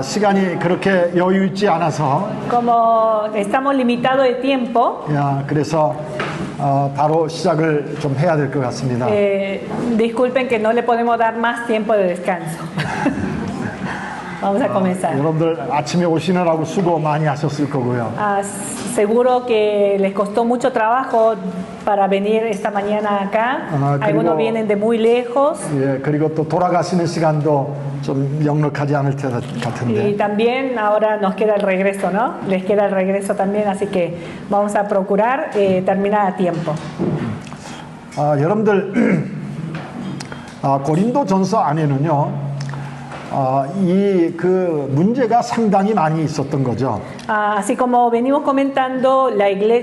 시간이 그렇게 여유 있지 않아서 Como estamos limitados de tiempo, 그래서 바로 시작을 좀 해야 될 것 같습니다. disculpen que no le podemos dar más tiempo de descanso. Vamos a comenzar. 여러분들 아침에 오시느라고 수고 많이 하셨을 거고요. Seguro que les costó mucho trabajo para venir esta mañana acá. Algunos vienen de muy lejos. 예, 그리고 또 돌아가시는 시간도 좀 넉넉하지 않을 것 같은데. Y también ahora nos queda el regreso, ¿no? Les queda el regreso también, así que vamos a procurar terminar a tiempo. 여러분들 고린도전서 안에는요. 그 문제가 상당히 많이 있었던 거죠. Así como venimos comentando,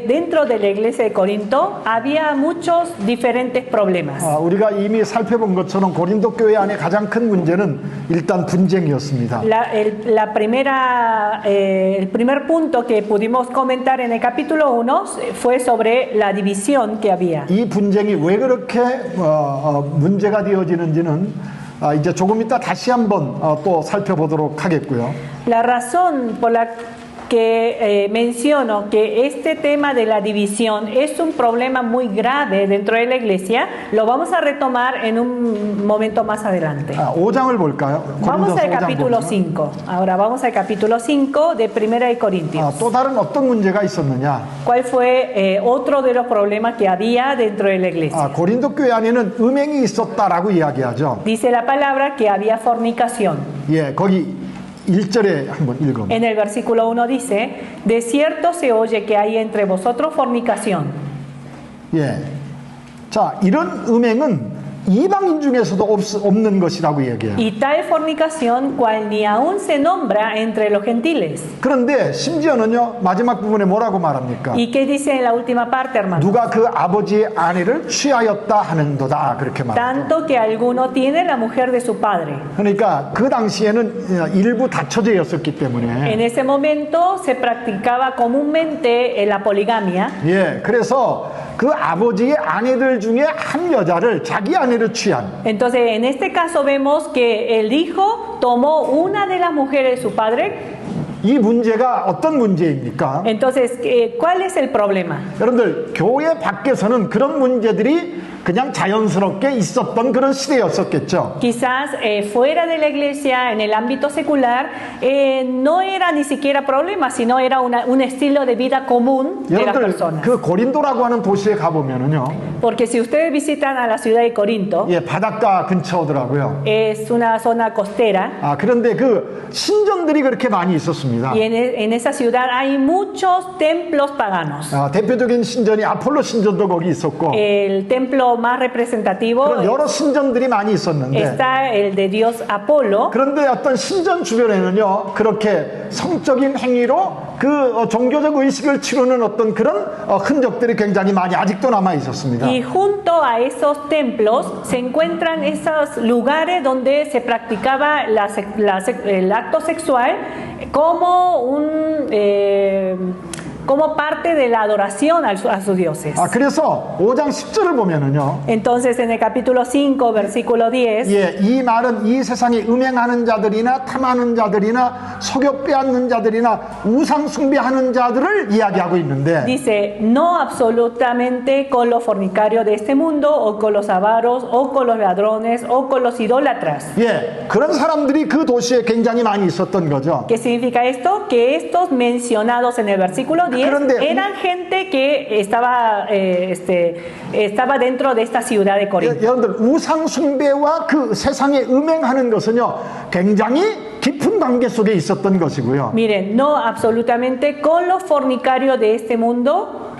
dentro de la iglesia de Corinto había muchos diferentes problemas. 우리가 이미 살펴본 것처럼 고린도 교회 안에 가장 큰 문제는 일단 분쟁이었습니다. El primer punto que pudimos comentar en el capítulo 1 fue sobre la división que había. 이 분쟁이 왜 그렇게 문제가 되어지는지는 이제 조금 이따 다시 한번 또 살펴보도록 하겠고요. La razón por la que menciono que este tema de la división es un problema muy grave dentro de la iglesia, lo vamos a retomar en un momento más adelante. 5장을 볼까요? Vamos al capítulo 5. Ahora vamos al capítulo 5 de Primera de Corintios. 또 다른 어떤 문제가 있었느냐? ¿Cuál fue otro de los problemas que había dentro de la iglesia? 고린도 교회 안에는 음행이 있었다라고 이야기하죠. Dice la palabra que había fornicación. 예, 거기 1절에 한번 읽어보세요. En el versículo 1 dice, de cierto se oye que hay entre vosotros fornicación. 예, 자, 이런 음행은 이방인 중에서도 없는 것이라고 얘기해요. Y tal fornicación cual ni aún se nombra entre los gentiles. 그런데 심지어는요, 마지막 부분에 뭐라고 말합니까? ¿Y qué dice en la última parte, hermano? 누가 그 아버지의 아내를 취하였다 하는도다, 그렇게 말합니다. Tanto que alguno tiene la mujer de su padre. 그러니까 그 당시에는 일부 다처제였었기 때문에. En ese momento se practicaba comúnmente la poligamia. 예, 그래서 그 아버지의 아내들 중에 한 여자를 자기 아내를 취한. Entonces, en este caso vemos que el hijo tomó una de las mujeres de su padre. 이 문제가 어떤 문제입니까? Entonces, ¿cuál es el problema? 여러분들, 교회 밖에서는 그런 문제들이 그냥 자연스럽게 있었던 그런 시대였었겠죠. Quizás fuera de la iglesia, en el ámbito secular, no era ni siquiera problema, sino era un estilo de vida común de las personas. 그 고린도라고 하는 도시에 가보면은요. Porque si ustedes visitan a la ciudad de Corinto, 예, 바닷가 근처더라고요. es una zona costera. 그런데 그 신전들이 그렇게 많이 있었습니다. Y en esa ciudad hay muchos templos paganos. 대표적인 신전이 아폴로 신전도 거기 있었고. El templo más representativo 그런 여러 신전들이 많이 있었는데. está el de Dios Apolo. 그런데 어떤 신전 주변에는요, 그렇게 성적인 행위로 그 종교적 의식을 치르는 어떤 그런 흔적들이 굉장히 많이 아직도 남아 있었습니다. Y junto a esos templos se encuentran esos lugares donde se practicaba el acto sexual como parte de la adoración a sus dioses. 그래서 5장 10절을 보면은요. Entonces en el capítulo 5 versículo 10 예, 이 말은 이 세상에 음행하는 자들이나 탐하는 자들이나 속여 빼앗는 자들이나 우상 숭배하는 자들을 이야기하고 있는데 dice no absolutamente con los fornicarios de este mundo o con los avaros o con los ladrones o con los idólatras. 예, 그런 사람들이 그 도시에 굉장히 많이 있었던 거죠. ¿Qué significa esto? Que estos mencionados en el versículo 10 eran gente que estaba dentro de esta ciudad de Corinto. 여러분들 우상 숭배와 그 세상에 음행하는 것은요 굉장히 깊은 관계 속에 있었던 것이고요. Miren, no absolutamente con los fornicarios de este mundo.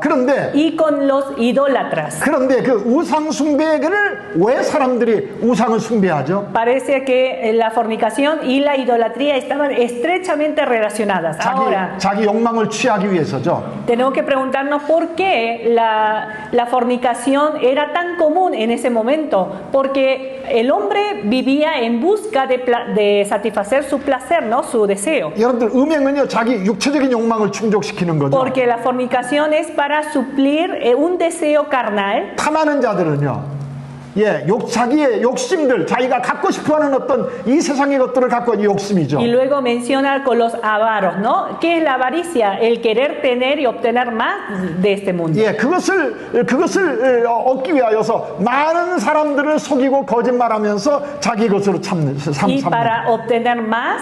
그런데 y con los idólatras. 그런데 그 우상 숭배를 왜 사람들이 우상을 숭배하죠? Parece que la fornicación y la idolatría estaban estrechamente relacionadas. Ahora, 자기 욕망을 취하기 위해서죠. tenemos que preguntarnos por qué la fornicación era tan común en ese momento. Porque el hombre vivía en busca de satisfacer su placer, ¿no? Su deseo. 여러분들 음행은요 자기 육체적인 욕망을 충족시키는 거죠. Porque la fornicación es para suplir un deseo carnal. 탐하는 자들은요. 예, 자기의 욕심들, 자기가 갖고 싶어하는 어떤 이 세상의 것들을 갖고 있는 욕심이죠. Y luego menciona con los avaros, ¿no? ¿Qué es la avaricia? El querer tener y obtener más de este mundo. 예, 그것을 얻기 위하여서 많은 사람들을 속이고 거짓말하면서 자기 것으로 Y para obtener más,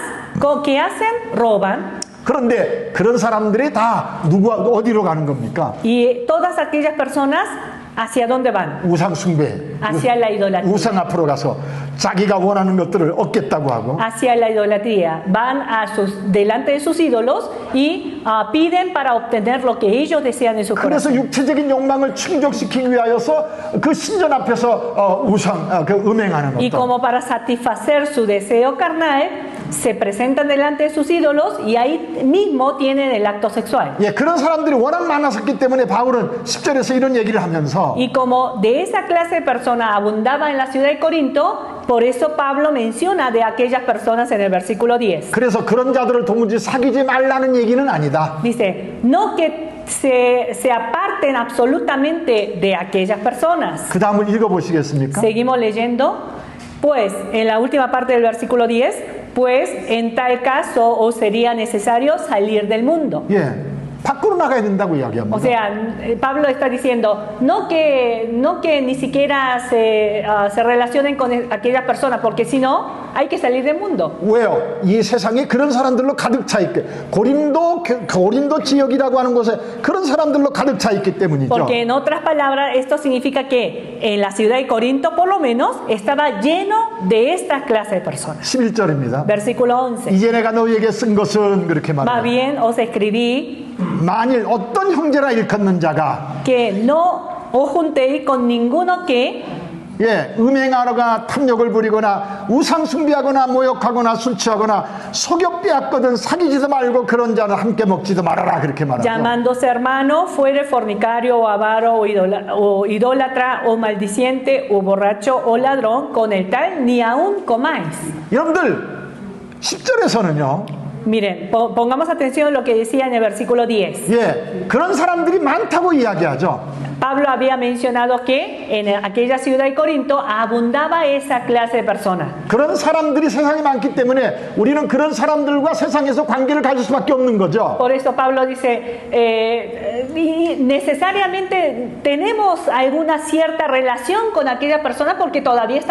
¿qué hacen? Roban. 그런데 그런 사람들이 다 어디로 가는 겁니까? Y todas aquellas personas, ¿hacia dónde van? 우상 숭배, Hacia la idolatría. 우상 앞으로 가서 자기가 원하는 것들을 얻겠다고 하고, Hacia la idolatría. Van delante de sus ídolos y piden para obtener lo que ellos desean en su 그래서 corazón. 육체적인 욕망을 충족시키기 위하여서 그 신전 앞에서 음행하는 Y 어떤. como para satisfacer su deseo carnal, se presentan delante de sus ídolos y ahí mismo tienen el acto sexual. 예, 그런 사람들이 워낙 많았었기 때문에 바울은 10절에서 이런 얘기를 하면서 Y como de esa clase de personas abundaba en la ciudad de Corinto, por eso Pablo menciona de aquellas personas en el versículo 10. 그래서 그런 자들을 도무지 사귀지 말라는 얘기는 아니다. Dice, no que se aparten absolutamente de aquellas personas. 그 다음을 읽어보시겠습니까? Seguimos leyendo. Pues, en la última parte del versículo 10, pues en tal caso os sería necesario salir del mundo. 예, 밖으로 나가야 된다고 이야기합니다. O sea, Pablo está diciendo, no que ni siquiera se relacionen con aquellas personas, porque si no, hay que salir del mundo. 왜요? 이 세상에 그런 사람들로 가득 차 있게 고린도 지역이라고 하는 곳에 그런 사람들로 가득 차 있기 때문이죠. Porque en otras palabras, esto significa que en la ciudad de Corinto, por lo menos, estaba lleno de esta clase de personas. 11절입니다. Versículo 11. 이제 내가 너희에게 쓴 것은 그렇게 Más 말해요. bien os escribí 만일 어떤 형제나 일컫는 자가 que no os juntéis con ninguno que 예, 음행하거나 탐욕을 부리거나 우상 숭배하거나 모욕하거나 술 취하거나 속여 빼앗거든 사귀지도 말고 그런 자는 함께 먹지도 말아라 그렇게 말하죠. llamándose hermano fuere fornicario o avaro o idólatra o maldiciente o borracho o ladrón, con el tal ni aun comáis. 여러분들 10절에서는요. Miren, pongamos atención a lo que decía en el versículo 10. 예, 그런 사람들이 많다고 이야기하죠. Pablo había mencionado que en aquella ciudad de Corinto abundaba esa clase de personas. 그런 사람들이 세상에 많기 때문에 우리는 그런 사람들과 세상에서 관계를 가질 수밖에 없는 거죠. Por eso Pablo dice, y necesariamente tenemos alguna cierta relación con aquella persona porque todavía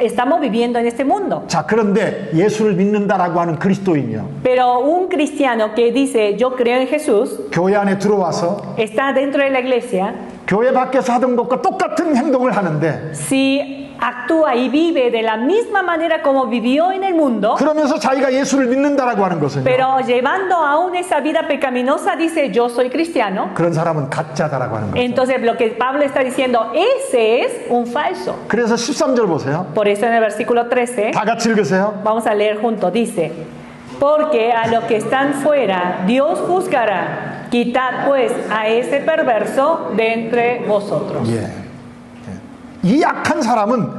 estamos viviendo en este mundo. 자, 그런데 예수를 믿는다라고 하는 그리스도인이요. Pero un cristiano que dice, yo creo en Jesús, 교회 안에 들어와서 está dentro de la iglesia, 교회 밖에서 하던 것과 똑같은 행동을 하는데 si actúa y vive de la misma manera como vivió en el mundo, 그러면서 자기가 예수를 믿는다라고 하는 것은요. pero llevando aún esa vida pecaminosa, dice, yo soy cristiano. 그런 사람은 가짜다라고 하는 거죠. Entonces lo que Pablo está diciendo, ese es un falso. 그래서 13절 보세요. Por eso en el versículo 13, 다 같이 읽으세요. vamos a leer juntos, dice, porque a los que están fuera Dios juzgará. Quitad pues a ese perverso de entre vosotros. 예. 이 약한 사람은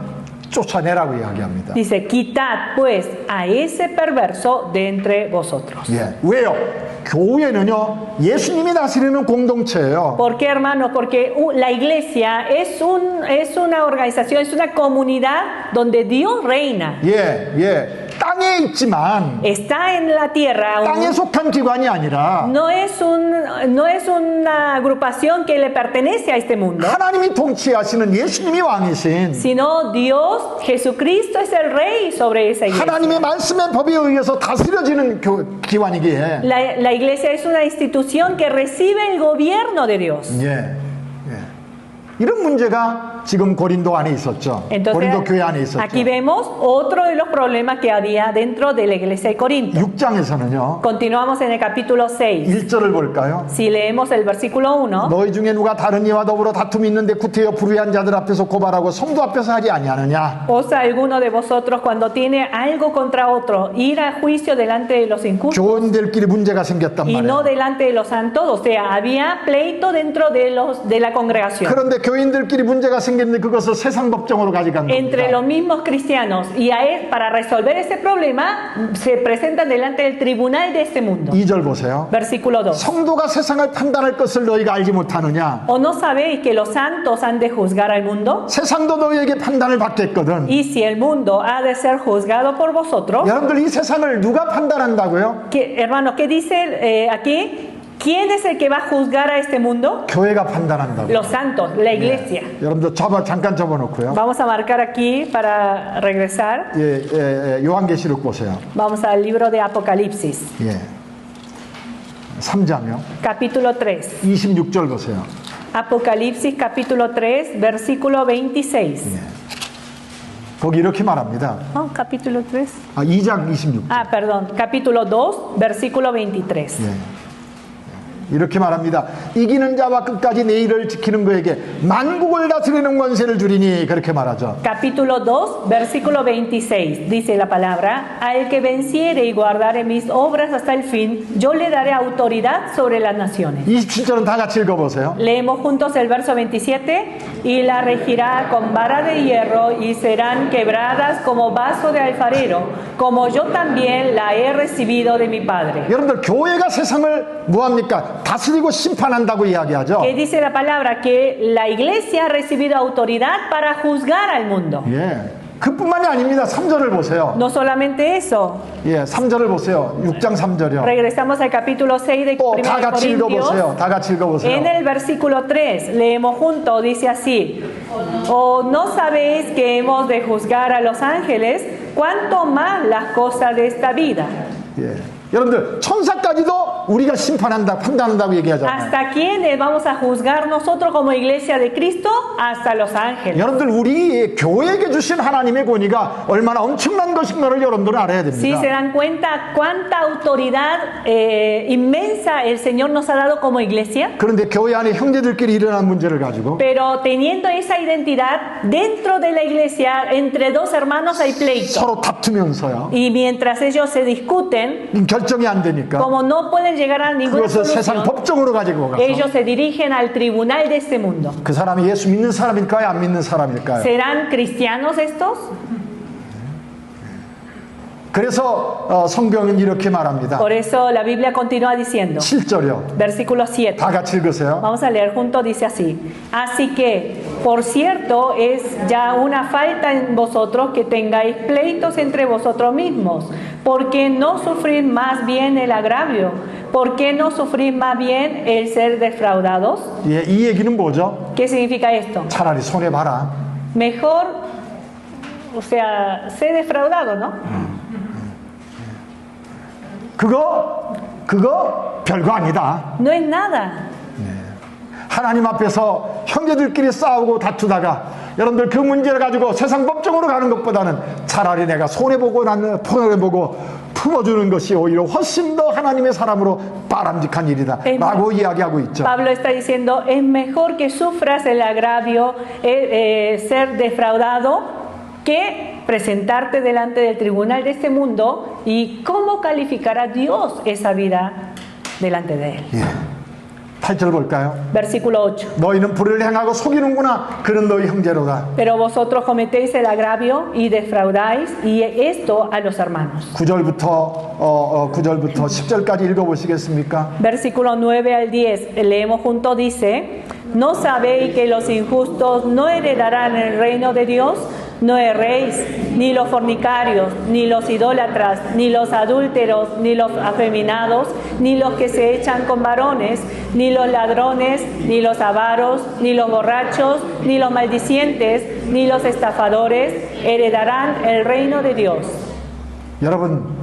쫓아내라고 이야기합니다. Dice, quitad pues a ese perverso de entre vosotros. 예. 왜요? 교회는요, 예수님이 다스리는 공동체예요. ¿Por qué, hermanos? Porque la iglesia es una organización, es una comunidad donde Dios reina. 예, 예. 땅에 있지만 Está en la tierra. 땅에 속한 기관이 아니라 No es una agrupación que le pertenece a este mundo, 하나님이 통치하시는 예수님이 왕이신 sino Dios, Jesucristo es el rey sobre esa iglesia. 하나님의 말씀의 법에 의해서 다스려지는 기관이기에 La iglesia es una institución que recibe el gobierno de Dios. 예, 예. 이런 문제가 지금 고린도 안에 있었죠. 고린도 교회 안에 있었죠. Aquí vemos otro de los problemas que había dentro de la iglesia de Corinto. 6장에서는요. Continuamos en el capítulo 6. 1절을 볼까요? Si leemos el versículo 1, 너희 중에 누가 다른 이와 더불어 다툼이 있는데 구태여 불의한 자들 앞에서 고발하고 성도 앞에서 하지 아니하느냐? ¿osa alguno de vosotros cuando tiene algo contra otro ir a juicio delante de los injustos 교원들끼리 문제가 생겼단 y no 말이에요. delante de los santos? O sea, había pleito dentro de la congregación. 그런데 교인들끼리 문제가 생겼는데 그것을 세상 법정으로 가져간 entre 겁니다. los mismos cristianos. Y para resolver ese problema se presentan delante del tribunal de este mundo. 2절 보세요. Versículo 2. 성도가 세상을 판단할 것을 너희가 알지 못하느냐? ¿O no sabéis que los santos han de juzgar al mundo? 세상도 너희에게 판단을 받겠거든. Y si el mundo ha de ser juzgado por vosotros, 여러분들 이 세상을 누가 판단한다고요? hermanos, ¿qué dice aquí? ¿Quién es el que va a juzgar a este mundo? 교회가 판단한다고. Los santos, la iglesia. 여러분들 잠깐 접어놓고요. Vamos a marcar aquí para regresar. 요한계시록 보세요. Vamos al libro de Apocalipsis, 3장요. capítulo 3. 26절 보세요. Apocalipsis capítulo 3, versículo 26. 거기 이렇게 말합니다. Oh, capítulo 3. 2장 26절. Ah, perdón, capítulo 2, versículo 23. 이렇게 말합니다. 이기는 자와 끝까지 내 일을 지키는 그에게 만국을 다스리는 권세를 주리니 그렇게 말하죠. Capítulo 2, versículo 26, dice la palabra, al que venciere y guardare mis obras hasta el fin, yo le daré autoridad sobre las naciones. 27절은 다 같이 읽어보세요. Leemos juntos el verso 27, y la regirá con vara de hierro y serán quebradas como vaso de alfarero, como yo también la he recibido de mi Padre. 여러분들 교회가 세상을 뭐합니까? 다스리고 심판한다고 이야기하죠. ¿Qué dice la palabra? Que la iglesia ha recibido autoridad para juzgar al mundo. 그뿐만이 아닙니다. 3절을 보세요. No solamente eso. 3절을 보세요. 6장 3절이요. Regresamos al capítulo 6 de 또 1 다 같이 Corintios. 읽어보세요. 다 같이 읽어보세요. En el versículo 3, leemos juntos, dice así: ¿O no sabéis que hemos de juzgar a los ángeles? ¿Cuánto más las cosas de esta vida? 여러분들 천사까지도 우리가 심판한다, 판단한다고 얘기하잖아요. ¿Hasta quiénes vamos a juzgar nosotros como iglesia de Cristo? Hasta los ángeles. 여러분들 우리 교회에게 주신 하나님의 권위가 얼마나 엄청난 것인가를 여러분들은 알아야 Si 됩니다. se dan cuenta cuánta autoridad inmensa el Señor nos ha dado como iglesia. 그런데 교회 안에 형제들끼리 일어난 문제를 가지고 Pero teniendo esa identidad dentro de la iglesia, entre dos hermanos hay pleito. 서로 다투면서요. Y mientras ellos se discuten, 결정이 안 되니까 como no pueden llegar a ninguna 그것을 세상 solución, 법정으로 가지고 가서 ellos se dirigen al tribunal de este mundo. 그 사람이 예수 믿는 사람일까요? 안 믿는 사람일까요? ¿Serán cristianos estos? 그래서 성경은 이렇게 말합니다. Por eso la Biblia continúa diciendo, 7절이요. versículo 7. 다 같이 읽으세요. Vamos a leer juntos, dice así: Así que, por cierto, es ya una falta en vosotros que tengáis pleitos entre vosotros mismos, porque no sufrís más bien el agravio, porque no sufrís más bien el ser defraudados. 이 얘기는 뭐죠? ¿Qué significa esto? 차라리 손해봐라. Mejor, o sea, ser defraudado, ¿no? 그거 별거 아니다. No es nada. 하나님 앞에서 형제들끼리 싸우고 다투다가 여러분들 그 문제를 가지고 세상 법정으로 가는 것보다는 차라리 내가 손해보고 나는 손해보고 품어주는 것이 오히려 훨씬 더 하나님의 사람으로 바람직한 일이다 라고 이야기하고 있죠. Pablo está diciendo, es mejor que sufras el agravio, ser defraudado, que presentarte delante del tribunal de este mundo. ¿Y cómo calificará Dios esa vida delante de él? 8절 볼까요? Versículo 8. 너희는 불을 행하고 속이는구나. 그는 너희 형제로다. Pero vosotros cometéis el agravio y defraudáis, y esto a los hermanos. 9절부터 10절까지 읽어보시겠습니까? Versículo 9 al 10, leemos juntos, dice: ¿No sabéis que los injustos no heredarán el reino de Dios? No erréis, ni los fornicarios, ni los idólatras, ni los adúlteros, ni los afeminados, ni los que se echan con varones, ni los ladrones, ni los avaros, ni los borrachos, ni los maldicientes, ni los estafadores heredarán el reino de Dios. 여러분,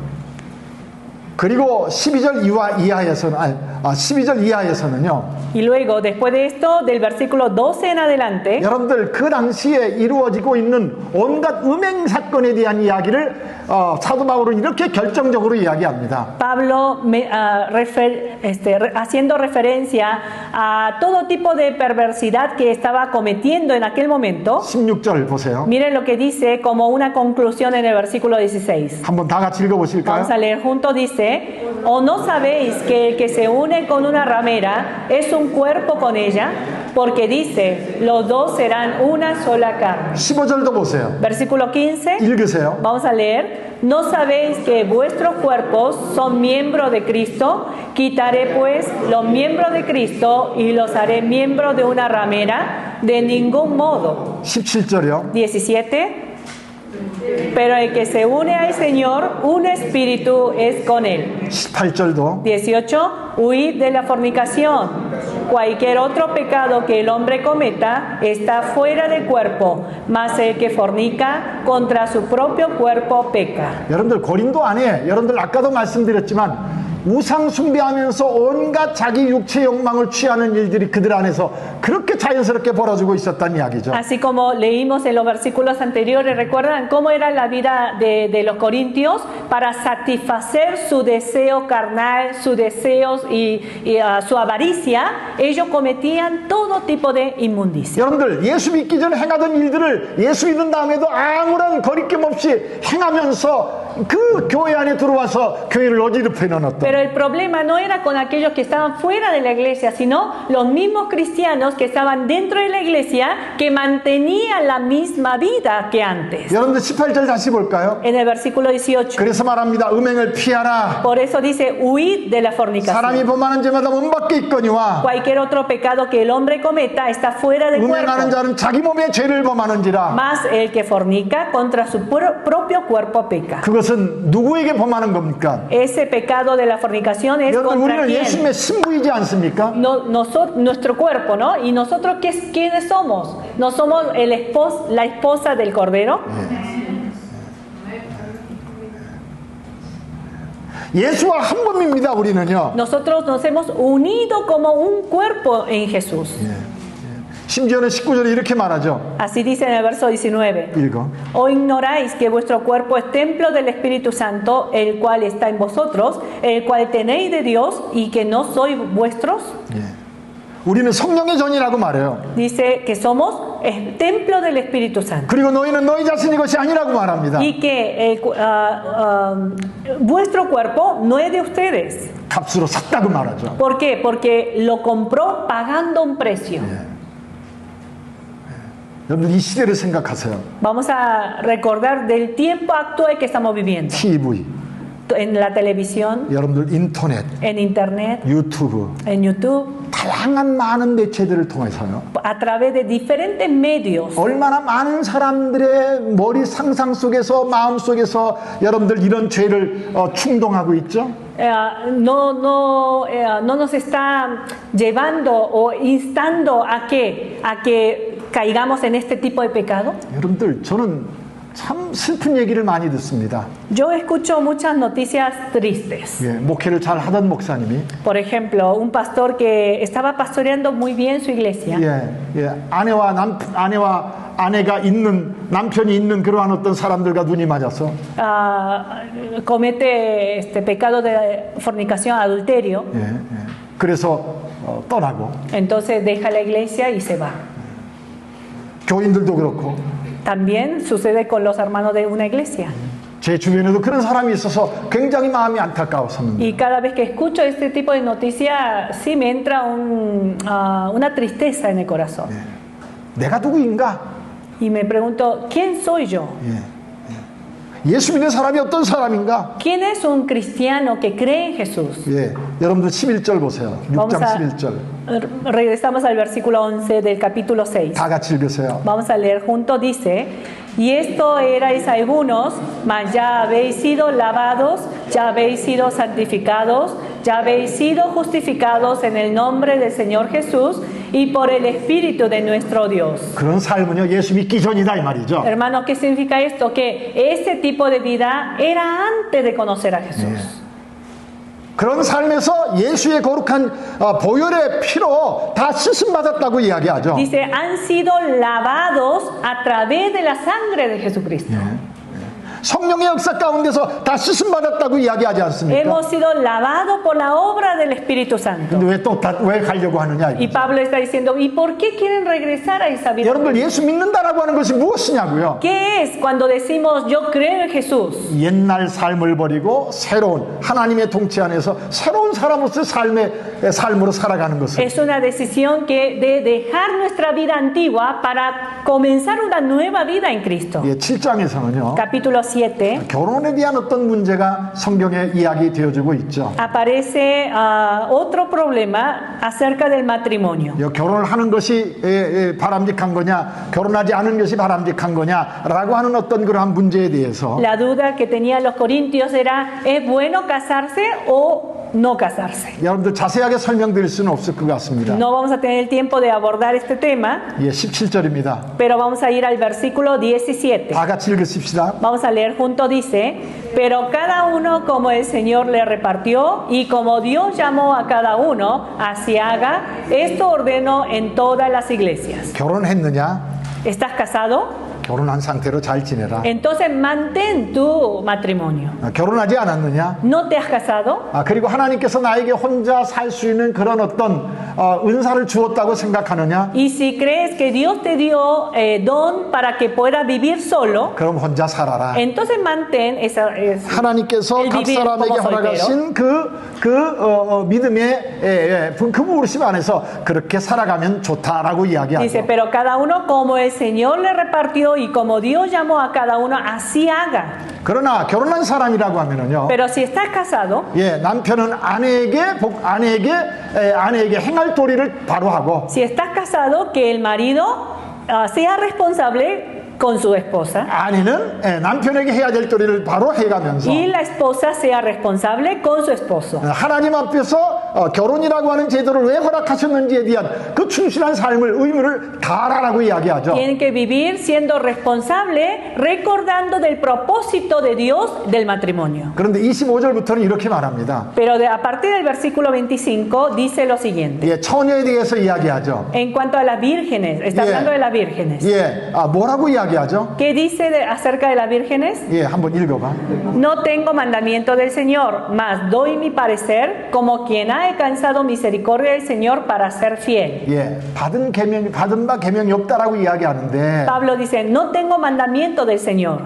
그리고 12절 이하에서는요. Y luego, después de esto, del versículo 12 en adelante, 여러분들 그 당시에 이루어지고 있는 온갖 음행 사건에 대한 이야기를 사도 바울은 이렇게 결정적으로 이야기합니다. Pablo haciendo referencia a todo tipo de perversidad que estaba cometiendo en aquel momento. 16절 보세요. Miren lo que dice como una conclusión en el versículo 16. 한번 다 같이 읽어보실까요? Vamos a leer juntos, dice: ¿O no sabéis que el que se une con una ramera es un cuerpo con ella? porque dice, los dos serán una sola carne. 15절도 보세요. Versículo 15, 읽으세요. vamos a leer. ¿No sabéis que vuestros cuerpos son miembros de Cristo? Quitaré pues los miembros de Cristo y los haré miembros de una ramera. De ningún modo. 17절이요. 17. Pero el que se une al Señor, un espíritu es con él. 18절도 18. Huid de la fornicación. Cualquier otro pecado que el hombre cometa está fuera del cuerpo, mas el que fornica contra su propio cuerpo peca. 여러분들 고린도 안에 여러분들 아까도 말씀드렸지만 우상 숭배하면서 온갖 자기 육체 욕망을 취하는 일들이 그들 안에서 그렇게 자연스럽게 벌어지고 있었다는 이야기죠. Así como leímos en los versículos anteriores, ¿recuerdan cómo era la vida de los corintios? Para satisfacer su deseo carnal, sus deseos y su avaricia, ellos cometían todo tipo de inmundicia. 여러분들 예수 믿기 전에 행하던 일들을 예수 믿는 다음에도 아무런 거리낌 없이 행하면서 그 교회 안에 들어와서 교회를 어지럽혀 놓았던. Pero el problema no era con aquellos que estaban fuera de la iglesia, sino los mismos cristianos que estaban dentro de la iglesia que mantenían la misma vida que antes. 여러분들 18절 다시 볼까요? En el versículo 18. 그래서 말합니다. 음행을 피하라. Por eso dice, huid de la fornicación. 사람이 범하는 죄마다 문 밖에 있거니와 Cualquier otro pecado que el hombre cometa está fuera del 음행하는 cuerpo. 자는 자기 몸에 죄를 범하는지라. Más el que fornica contra su propio cuerpo peca. 그것은 누구에게 범하는 겁니까? Ese pecado de la fornicación es 여러분 contra 우리는 quién? 예수님의 신부이지 않습니까? Nuestro cuerpo, ¿no? Y nosotros, ¿quiénes somos? ¿No somos la esposa del Cordero? 예수와 한 몸입니다. 우리는요. Nosotros nos hemos unido como un cuerpo en Jesús. 심지어는 19절에 이렇게 말하죠. Así dice en el verso 19. 읽어. ¿O ignoráis que vuestro cuerpo es templo del Espíritu Santo, el cual está en vosotros, el cual tenéis de Dios y que no sois vuestros? 우리는 성령의 전이라고 말해요. Dice que somos el templo del Espíritu Santo. 그리고 너희는 너희 자신의 것이 아니라고 말합니다. Y que vuestro cuerpo no es de ustedes. 값으로 샀다고 말하죠. ¿Por qué? Porque lo compró pagando un precio. 여러분 이 시대를 생각하세요. Vamos a recordar del tiempo actual que estamos viviendo. TV, En la televisión, 여러분들 인터넷, en internet, 유튜브, en YouTube, 다양한 많은 매체들을 통해서요. a través de diferentes medios. 얼마나 많은 사람들의 머리 상상 속에서 마음 속에서 여러분들 이런 죄를 충동하고 있죠. No nos está llevando o instando a que caigamos en este tipo de pecado. 여러분들 저는 참 슬픈 얘기를 많이 듣습니다. Yo escucho muchas noticias tristes. 예, 목회를 잘 하던 목사님이 Por ejemplo, un pastor que estaba pastoreando muy bien su iglesia. 아내가 있는 남편이 있는 그러한 어떤 사람들과 눈이 맞아서 Comete este pecado de fornicación, adulterio. 그래서 떠나고 Entonces deja la iglesia y se va. 교인들도 그렇고 También sucede con los hermanos de una iglesia. 제 주변에도 그런 사람이 있어서 굉장히 마음이 안타까웠었는데 Y cada vez que escucho este tipo de noticias, sí me entra una tristeza en el corazón. 내가 누구인가? Y me pregunto, ¿quién soy yo? 예수 믿는 사람이 어떤 사람인가? ¿Quién es un cristiano que cree en Jesús? 여러분들 11절 보세요. 6장 11절. Regresamos al versículo 11 del capítulo 6. 다 같이 읽으세요. Vamos a leer juntos, dice, y esto erais algunos, mas ya habéis sido lavados, ya habéis sido santificados, ya habéis sido justificados en el nombre del Señor Jesús y por el Espíritu de nuestro Dios. 그런 삶은요 예수 믿기 전이다 이 말이죠. Hermanos, ¿qué significa esto? Que ese tipo de vida era antes de conocer a Jesús. 그런 삶에서 예수의 거룩한 보혈의 피로 다 씻음 받았다고 이야기하죠. Dice, han sido lavados a través de la sangre de Jesucristo. 성령의 역사 가운데서 다 씻음 받았다고 이야기하지 않습니까? Hemos sido lavados por la obra del Espíritu Santo. 근데 왜 가려고 하느냐 Y 이거죠. Pablo está diciendo, ¿y por qué quieren regresar a esa vida? 여러분들 예수 믿는다라고 하는 것이 무엇이냐고요? ¿Qué es cuando decimos yo creo en Jesús? 옛날 삶을 버리고 새로운 하나님의 통치 안에서 새로운 사람으로서 삶으로 살아가는 것을 Es una decisión que de dejar nuestra vida antigua para comenzar una nueva vida en Cristo. 7장에서는요. Capítulo 7 결혼에 대한 어떤 문제가 성경에 이야기되어지고 있죠. aparece otro problema acerca del matrimonio. 결혼을 하는 것이 바람직한 거냐, 결혼하지 않은 것이 바람직한 거냐라고 하는 어떤 그러한 문제에 대해서 La duda que tenían los corintios era, ¿es bueno casarse o no casarse? 여러분들 자세하게 설명드릴 수는 없을 것 같습니다. No vamos a tener el tiempo de abordar este tema, 17절입니다. pero vamos a ir al versículo 17. 다 같이 읽으십시다. Vamos a leer juntos, dice, pero cada uno como el Señor le repartió y como Dios llamó a cada uno, así haga, esto ordeno en todas las iglesias. 결혼했느냐? ¿Estás casado? 결혼한 상태로 잘 지내라. Entonces mantén tu matrimonio. 결혼하지 않았느냐? ¿No te has casado? 그리고 하나님께서 나에게 혼자 살 수 있는 그런 어떤 은사를 주었다고 생각하느냐? Y si crees que Dios te dio don para que puedas vivir solo, 그럼 혼자 살아라. entonces mantén esa, 하나님께서 el 각 vivir 사람에게 como 허락하신 믿음의 그 부르심 안에서 그렇게 살아가면 좋다라고 Dice, 이야기하죠. pero cada uno como el Señor le repartió y como Dios llamó a cada uno, así haga. 그러나 결혼한 사람이라고 하면은요. Pero si estás casado, 남편은 아내에게 행할 도리를 바로 하고 si estás casado, que el marido sea responsable con su esposa 아내는 남편에게 해야 될 도리를 바로 해가면서 y la esposa sea responsable con su esposo. 하나님 앞에서 결혼이라고 하는 제도를 왜 허락하셨는지에 대한 그 충실한 삶을 의무를 다하라고 이야기하죠. Tienen que vivir siendo responsable, recordando del propósito de Dios del matrimonio. 그런데 25절부터는 이렇게 말합니다. Pero a partir del versículo 25 dice lo siguiente. 처녀에 대해서 이야기하죠. En cuanto a las vírgenes, está hablando de las vírgenes. 뭐라고 이야기하죠? ¿Qué dice acerca de las vírgenes? 한번 읽어봐. No tengo mandamiento del Señor, mas doy mi parecer como quien ha alcanzado misericordia del Señor para ser fiel. 받은 바 계명이 없다라고 이야기하는데 Pablo dice, no tengo mandamiento del Señor.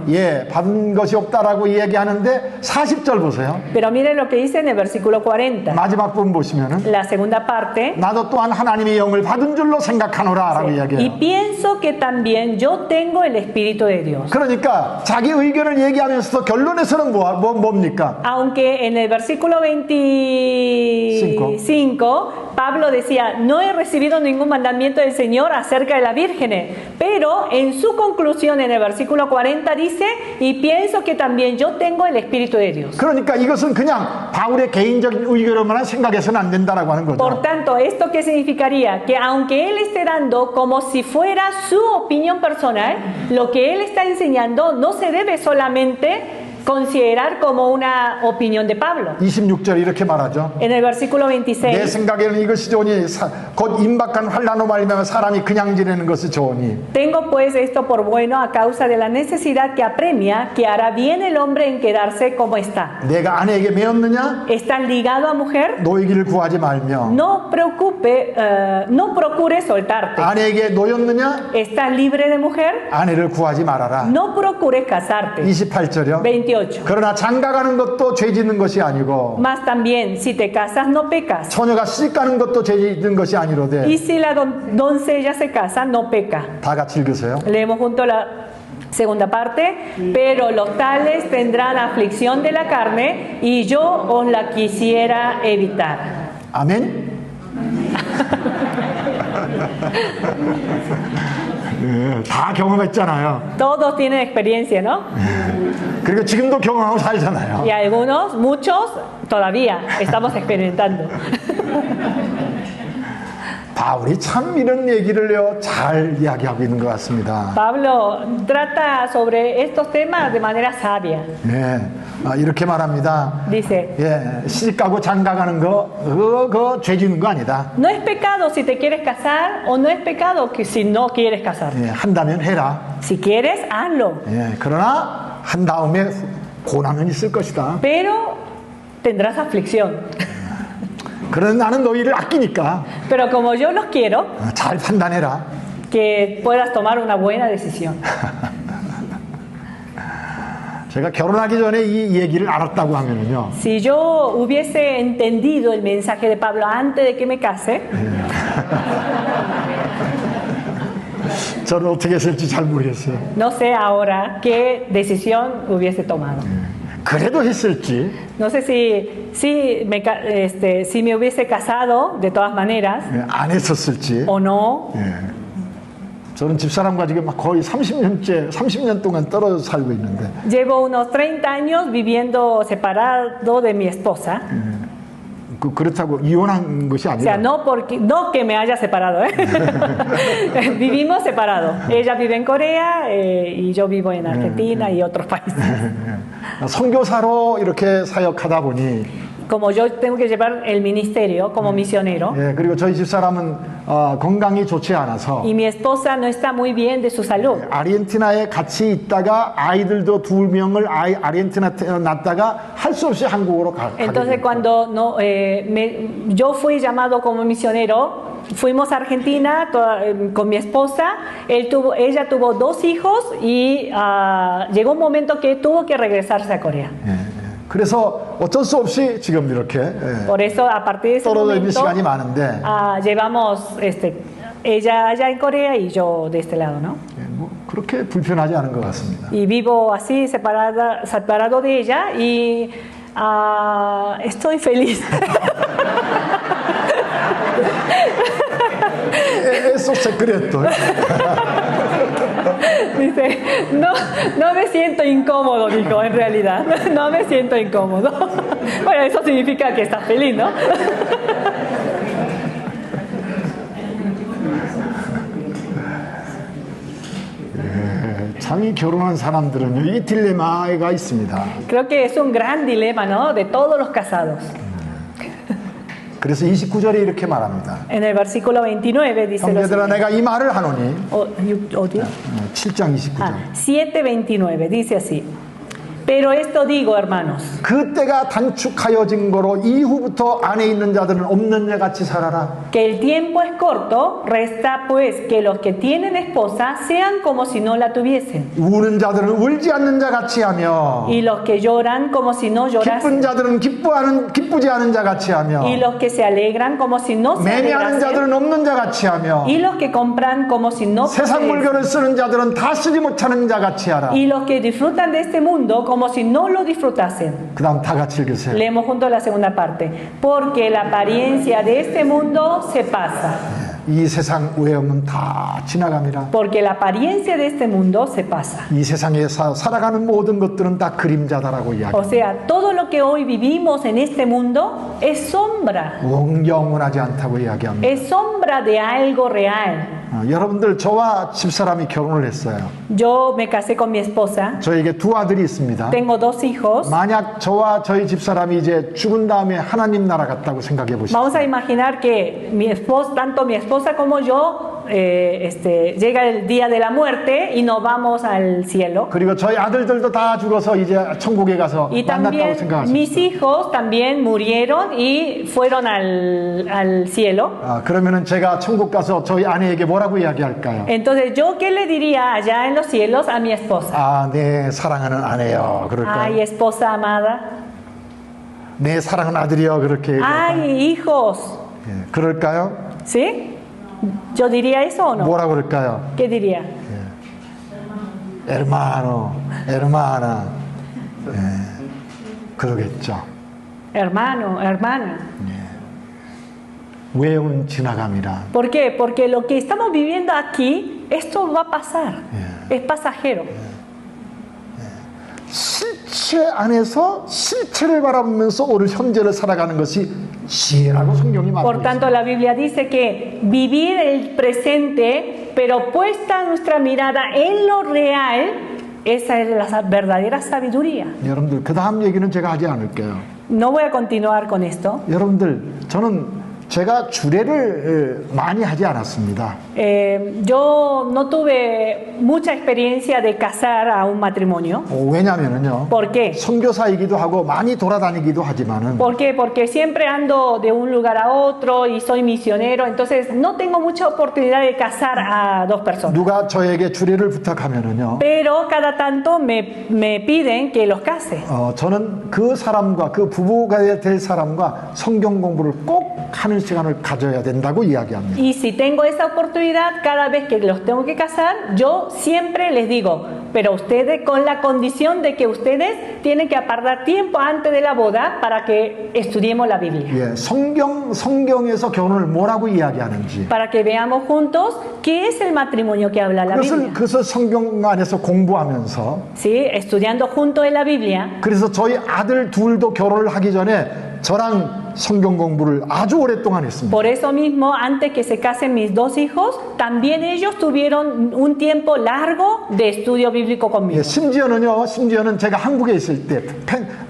받은 것이 없다라고 이야기하는데 40절 보세요. Pero miren lo que dice en el versículo 40. 마지막 부분 보시면은 La segunda parte. 나도 또한 하나님의 영을 받은 줄로 생각하노라라고 Y 이야기해요. pienso que también yo tengo el Espíritu de Dios. 그러니까 자기 의견을 얘기하면서도 결론에서는 뭡니까? Aunque en el versículo 25 Pablo decía, no he recibido ningún mandamiento del Señor acerca de las vírgenes, pero en su conclusión en el versículo 40 dice, y pienso que también yo tengo el Espíritu de Dios. 그러니까 이것은 그냥 바울의 개인적인 의견으로만 생각해서는 안 된다라고 하는 거죠. Por tanto, ¿esto qué significaría? Que aunque él esté dando como si fuera su opinión personal, lo que él está enseñando no se debe solamente considerar como una opinión de Pablo. 26절 이렇게 말하죠. En el versículo 내 26 생각에는 이것이 좋으니 곧 임박한 환난으로 말미암아 사람이 그냥 지내는 것이 좋으니 Tengo pues esto por bueno a causa de la necesidad que apremia, que hará bien el hombre en quedarse como está. 내가 아내에게 매었느냐? ¿Estás ligado a mujer? 노이기를 구하지 말며 No procures soltarte. 아내에게 노였느냐? ¿Estás libre de mujer? 아내를 구하지 말아라. No procures casarte. 28절이요. 28. 그러나 장가가는 것도 죄 짓는 것이 아니고 Más también, si te casas no pecas. 처녀가 시집가는 것도 죄 짓는 것이 아니로되 Y si la doncella se casa, no peca. 다 같이 읽으세요. Leemos junto la segunda parte. Pero los tales tendrán aflicción de la carne y yo os la quisiera evitar. 아멘. 다 경험했잖아요. Todos tienen experiencia, ¿no? 그리고 지금도 경험하고 살잖아요. Y algunos, muchos, todavía estamos experimentando. 바울이 참 이런 얘기를요 잘 이야기하고 있는 것 같습니다. Pablo trata sobre estos temas de manera sabia. 이렇게 말합니다. Dice, 시집가고 장가가는 거 그거 죄 짓는 거 아니다. no es pecado si te quieres casar o no es pecado que si no quieres casar. 한다면 해라. Si quieres, hazlo. 그러나 한 다음에 고난은 있을 것이다. Pero tendrás aflicción. 그러나 나는 너희를 아끼니까 Pero como yo los quiero, 잘 판단해라. que puedas tomar una buena decisión. 제가 결혼하기 전에 이 얘기를 알았다고 하면은요. Si yo hubiese entendido el mensaje de Pablo antes de que me case, 저는 어떻게 했을지 잘 모르겠어요. no sé ahora qué decisión hubiese tomado. 그래도 했을지 No sé si me hubiese casado de todas maneras 안 했었을지. o no. 저는 집사람과 지금 막 거의 30년 동안 떨어져 살고 있는데 Llevo unos 30 años viviendo separado de mi esposa. 그렇다고 이혼한 것이 O sea, 아니라 no que me haya separado, ¿eh? Vivimos separados. Ella vive en Corea y yo vivo en Argentina y otros países. 선교사로 이렇게 사역하다 보니 Como yo tengo que llevar el ministerio como misionero 그리고 저희 집사람은 건강이 좋지 않아서 y mi esposa no está muy bien de su salud. 아르헨티나에 같이 있다가 아이들도 2명을 아르헨티나에 낳다가 할 수 없이 한국으로 가게 Entonces 됐어요. cuando yo fui llamado como misionero, fuimos a Argentina con mi esposa, ella tuvo 2 hijos y llegó un momento que tuvo que regresarse a Corea. 그래서 어쩔 수 없이 지금 이렇게 Por eso a partir de ese 떨어져 있는 momento 시간이 많은데 llevamos ella allá en Corea y yo de este lado, ¿no? 뭐 그렇게 불편하지 않은 것 같습니다. Y vivo así separado de ella y estoy feliz. Eso secreto. Dice, no me siento incómodo, dijo, en realidad. No me siento incómodo. Bueno, eso significa que estás feliz, ¿no? 참 이 결혼한 사람들은 이 딜레마가 있습니다. Creo que es un gran dilema, ¿no? De todos los casados. 그래서 29절에 이렇게 말합니다. En el versículo 29 dice lo 형제들아 siguiente. 내가 이 말을 하노니 7장 29절. 7:29 dice así. Pero esto digo, hermanos, 그 때가 단축하여진 거로 이후부터 안에 있는 자들은 없는 자 같이 살아라. que el tiempo es corto, resta pues que los que tienen esposa sean como si no la tuviesen, 우는 자들은 울지 않는 자 같이 하며 y los que lloran como si no 기쁜 llorasen, 자들은 기쁘지 않은 자 같이 하며 y los que se alegran como si no se 매매하는 alegrasen, 자들은 없는 자 같이 하며 y los que compran como si no 세상 poseen, 물건을 쓰는 자들은 다 쓰지 못하는 자 같이 하라. y los que disfrutan de este mundo como si no lo disfrutasen. 그 다음 다 같이 읽으세요. Leemos juntos la segunda parte. Porque la apariencia de este mundo se pasa. 이 세상 외형은 다 지나갑니다. Porque la apariencia de este mundo se pasa. 이 세상에 살아가는 모든 것들은 다 그림자다라고 O 이야기합니다. sea, todo lo que hoy vivimos en este mundo es sombra. 영원하지 않다고 이야기합니다. Es sombra de algo real. 여러분들 저와 집사람이 결혼을 했어요. Yo me casé con mi esposa. 저에게 2 아들이 있습니다. Tengo 2 hijos. 만약 저와 저희 집사람이 이제 죽은 다음에 하나님 나라 갔다고 생각해 보십시오. Vamos a imaginar que tanto mi esposa como yo, llega el día de la muerte y nos vamos al cielo. 그리고 저희 아들들도 다 죽어서 이제 천국에 가서 Y 만났다고 también 생각하십시오. mis hijos también murieron y fueron al cielo. 그러면은 제가 천국 가서 저희 아내에게 뭐라고 이야기할까요? Entonces, ¿yo qué le diría allá en los cielos a mi esposa? 내 사랑하는 아내요. 그럴까요? Ay, esposa amada. 내 사랑하는 아들이요. 그렇게 얘기할까요? Ay, hijos. 그럴까요? ¿Sí? ¿Yo diría eso o no? 뭐라고 그럴까요? ¿Qué diría? hermano, hermana. 그러겠죠. Hermano, hermana. 외형은 지나갑니다. ¿Por qué? Porque lo que estamos viviendo aquí, esto va a pasar. Es pasajero. 실체 안에서 실체를 바라보면서 오늘 현재를 살아가는 것이 지혜라고 성경이 말하고 Por tanto, la Biblia dice que vivir el presente, pero puesta nuestra mirada en lo real, esa es la verdadera sabiduría. 있습니다. 여러분들 그 다음 얘기는 제가 하지 않을게요. No voy a continuar con esto. 여러분들 저는 제가 주례를 많이 하지 않았습니다. Yo no tuve mucha experiencia de casar a un matrimonio. 왜냐면은요. ¿Por qué? 선교사이기도 하고 많이 돌아다니기도 하지만은 ¿Por qué? Porque siempre ando de un lugar a otro y soy misionero, entonces no tengo mucha oportunidad de casar a dos personas. 누가 저에게 주례를 부탁하면은요. Pero cada tanto me piden que los case. 저는 그 사람과 그 부부가 될 사람과 성경 공부를 꼭 하는 시간을 가져야 된다고 이야기합니다. Y si tengo esa oportunidad, cada vez que los tengo que casar, yo siempre les digo, pero ustedes con la condición de que ustedes tienen que apartar tiempo antes de la boda para que estudiemos la Biblia. 예, 성경에서 결혼을 뭐라고 이야기하는지. Para que veamos juntos qué es el matrimonio que habla la Biblia. 그것을 성경 안에서 공부하면서 Sí, estudiando juntos en la Biblia. 그래서 저희 아들 둘도 결혼을 하기 전에 저랑 성경 공부를 아주 오랫동안 했습니다. Por eso mismo, antes que se casen mis dos hijos, también ellos tuvieron un tiempo largo de estudio bíblico conmigo. 예, 심지어는 제가 한국에 있을 때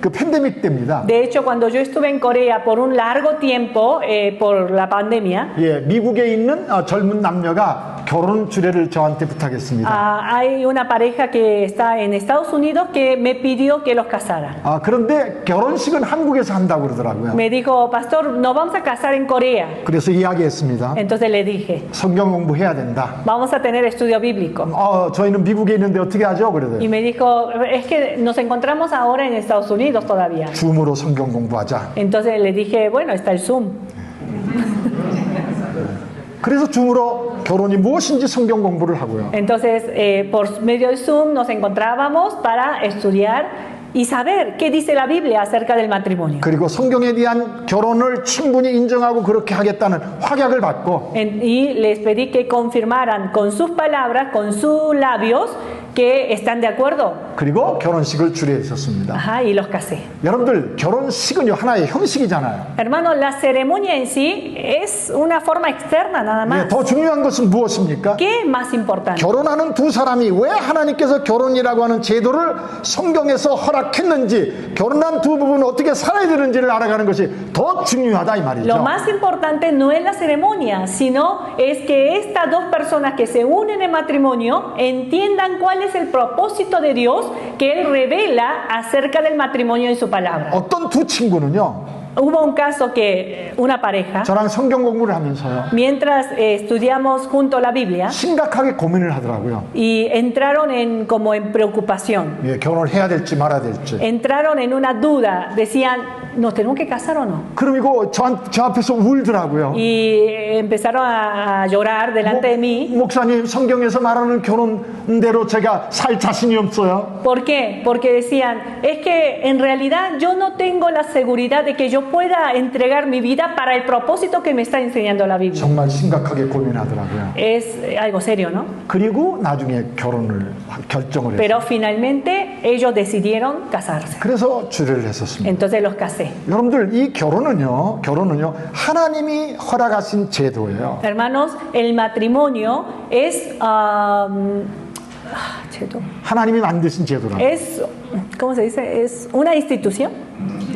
그 팬데믹 때입니다. De hecho, cuando yo estuve en Corea por un largo tiempo, por la pandemia, 예, 미국에 있는 젊은 남녀가 결혼 주례를 저한테 부탁했습니다. hay una pareja que está en Estados Unidos que me pidió que los casara. 그런데 결혼식은 한국에서 한다고 그러더라고요. Me dijo, pastor, nos vamos a casar en Corea. 그래서 이야기했습니다. Entonces le dije, 성경 공부해야 된다. vamos a tener estudio bíblico. 저희는 미국에 있는데 어떻게 하죠? 그래요. Y me dijo, es que nos encontramos ahora en Estados Unidos todavía. 줌으로 성경 공부하자. Entonces le dije, bueno, está el Zoom. 그래서 줌으로 결혼이 무엇인지 성경 공부를 하고요. Entonces, por medio del Zoom nos encontrábamos para estudiar y saber qué dice la Biblia acerca del matrimonio. 그리고 성경에 대한 결혼을 충분히 인정하고 그렇게 하겠다는 확약을 받고 Y les pedí que confirmaran con sus palabras, con sus labios, que están de acuerdo. 그리고 결혼식을 주례했었습니다. Ajá, y los casé. 여러분들 결혼식은요 하나의 형식이잖아요. Hermanos, la ceremonia en sí es una forma externa nada más. 더 중요한 것은 무엇입니까? ¿Qué es más importante? 결혼하는 두 사람이 왜 하나님께서 결혼이라고 하는 제도를 성경에서 허락했는지 결혼한 두 부부는 어떻게 살아야 되는지를 알아가는 것이 더 중요하다 이 Lo 말이죠. más importante no es la ceremonia, sino es que estas dos personas que se unen en matrimonio entiendan cuál es el propósito de Dios que Él revela acerca del matrimonio en su palabra. 어떤 두 친구는요 Hubo un caso que una pareja, 저랑 성경 공부를 하면서요 mientras estudiamos junto la Biblia, 심각하게 고민을 하더라고요. y entraron como en preocupación, 예, 결혼을 해야 될지 말아야 될지. entraron en una duda, decían, ¿nos tenemos que casar o no? 그리고 저 앞에서 울더라고요. Y empezaron a llorar delante de mí. 목사님 성경에서 말하는 결혼대로 제가 살 자신이 없어요. ¿Por qué? Porque decían, es que en realidad yo no tengo la seguridad de que yo pueda entregar mi vida para el propósito que me está enseñando la Biblia. 정말 심각하게 고민하더라고요. Es algo serio, ¿no? 그리고 나중에 결정을 했어요. Pero finalmente ellos decidieron casarse. 그래서 주례를 했었습니다. Entonces los casé. 여러분들 이 결혼은요 하나님이 허락하신 제도예요. Hermanos, el matrimonio es... 하나님이 만드신 제도라. es, ¿cómo se dice? Es una institución.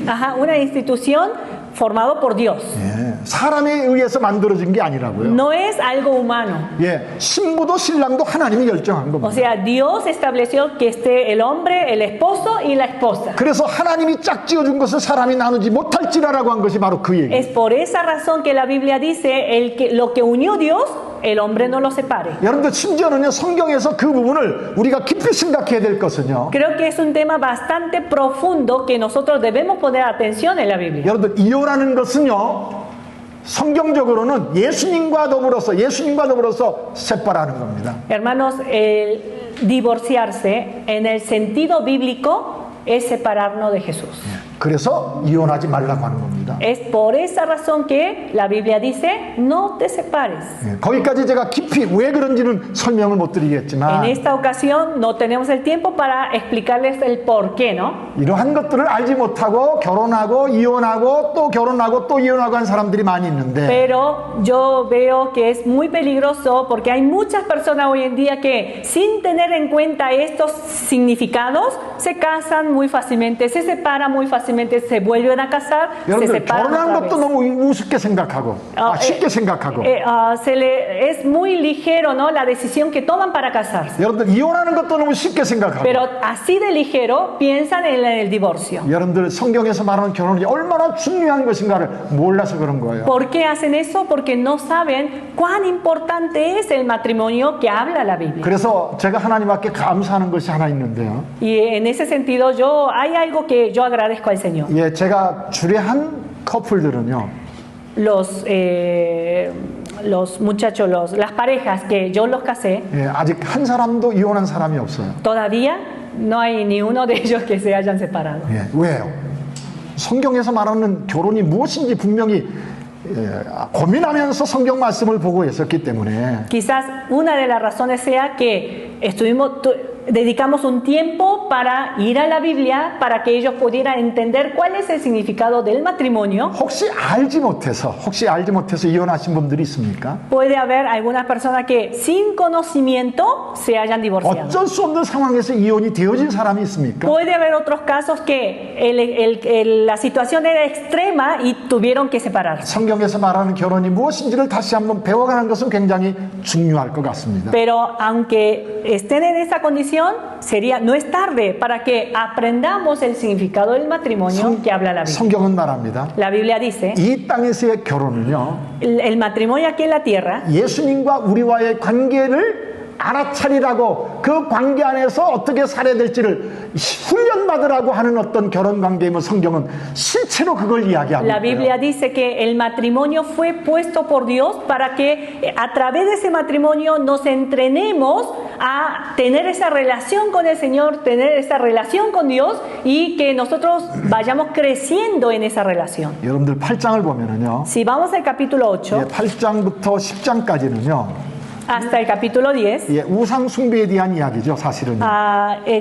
Ajá, una institución formado por Dios. 예, 사람에 의해서 만들어진 게 아니라고요. No es algo humano. 예, 신부도 신랑도 하나님이 결정한 겁니다. O sea, Dios estableció que esté el hombre, el esposo y la esposa. 그래서 하나님이 짝지어준 것을 사람이 나누지 못할지라라고 한 것이 바로 그 얘기예요. Es por esa razón que la Biblia dice lo que unió Dios, el hombre no lo separe. 여러분들 심지어는요 성경에서 그 부분을 우리가 깊이 생각해야 될 것은요. Creo que es un tema bastante profundo que nosotros debemos poner atención en la Biblia. 여러분들 이혼하는 것은요 성경적으로는 예수님과 더불어서 세par하는 겁니다. Hermanos, el divorciarse en el sentido bíblico es separarnos de Jesús. 그래서 이혼하지 말라고 하는 겁니다. Es por esa razón que la Biblia dice, no te separes. 거기까지 제가 깊이 왜 그런지는 설명을 못 드리겠지만 En esta ocasión no tenemos el tiempo para explicarles el por qué, ¿no? 이러한 것들을 알지 못하고 결혼하고 이혼하고 또 결혼하고 또 이혼하고 한 사람들이 많이 있는데 Pero yo veo que es muy peligroso porque hay muchas personas hoy en día que sin tener en cuenta estos significados se casan muy fácilmente, se separan muy fácilmente fácilmente se vuelven a casar, se 여러분들 separan 결혼하는 otra 것도 vez. 너무 우습게 생각하고 쉽게 생각하고 Es muy ligero, ¿no? La decisión que toman para casarse. 여러분들 이혼하는 것도 너무 쉽게 생각하고 Pero así de ligero piensan en el divorcio. 여러분들 성경에서 말하는 결혼이 얼마나 중요한 것인가를 몰라서 그런 거예요. ¿Por qué hacen eso? Porque no saben cuán importante es el matrimonio que habla la Biblia. 그래서 제가 하나님 앞에 감사하는 것이 하나 있는데요. Y en ese sentido hay algo que yo agradezco al Señor. 예, 제가 주례한 커플들은요. Los muchachos, las parejas que yo los casé, 예, 아직 한 사람도 이혼한 사람이 없어요. todavía no hay ni uno de ellos que se hayan separado. 예, 왜요? 성경에서 말하는 결혼이 무엇인지 분명히 고민하면서 성경 말씀을 보고 있었기 때문에 Quizás una de las razones sea que dedicamos un tiempo para ir a la Biblia para que ellos pudieran entender cuál es el significado del matrimonio. 혹시 알지 못해서 이혼하신 분들이 있습니까? Puede haber algunas personas que sin conocimiento se hayan divorciado. 어쩔 수 없는 상황에서 이혼이 되어진 사람이 있습니까? Puede haber otros casos que la situación era extrema y tuvieron que separarse. 성경에서 말하는 결혼이 무엇인지를 다시 한번 배워가는 것은 굉장히 중요할 것 같습니다. Pero aunque estén en esa condición, no es tarde para que aprendamos el significado del matrimonio que habla la Biblia. 성경은 말합니다. La Biblia dice, 이 땅에서의 결혼은요, el matrimonio aquí en la tierra 예수님과 우리와의 관계를 알아차리라고 그 관계 안에서 어떻게 살아야 될지를 훈련받으라고 하는 어떤 결혼 관계이면 성경은 실체로 그걸 이야기하고 La 있고요. Biblia dice que el matrimonio fue puesto por Dios para que a través de ese matrimonio nos entrenemos a tener esa relación con el Señor, tener esa relación con Dios y que nosotros vayamos creciendo en esa relación. 여러분들 8장을 보면은요, Si vamos al capítulo 8 8장부터 10장까지는요, hasta el capítulo 10, 예, 우상 숭배에 대한 이야기죠, 사실은.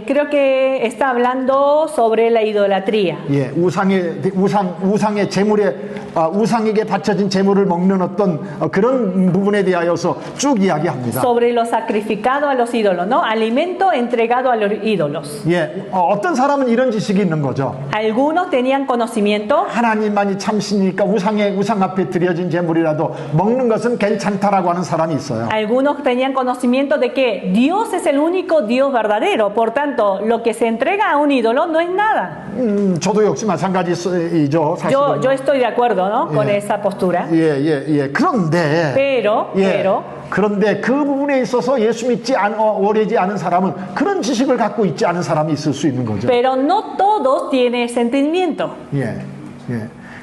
creo que está hablando sobre la idolatría. 예, 우상의 제물에 우상에게 바쳐진 제물을 먹는 어떤 그런 부분에 대하여서 쭉 이야기합니다. Sobre lo sacrificado a los ídolos, ¿no? Alimento entregado a los ídolos. 예, 어떤 사람은 이런 지식이 있는 거죠. Algunos tenían conocimiento. 하나님만이 참신이니까 우상 앞에 드려진 제물이라도 먹는 것은 괜찮다라고 하는 사람이 있어요. Algunos tenían conocimiento de que Dios es el único Dios verdadero, por tanto, lo que se entrega a un ídolo no es nada. 저도 역시 마찬가지죠, 사실은. Yo estoy de acuerdo, ¿no? Con esa postura. 예. 그런데 그런데 그 부분에 있어서 예수 믿지 오래지 않은 사람은 그런 지식을 갖고 있지 않은 사람이 있을 수 있는 거죠. Pero no todos tienen ese entendimiento. 예.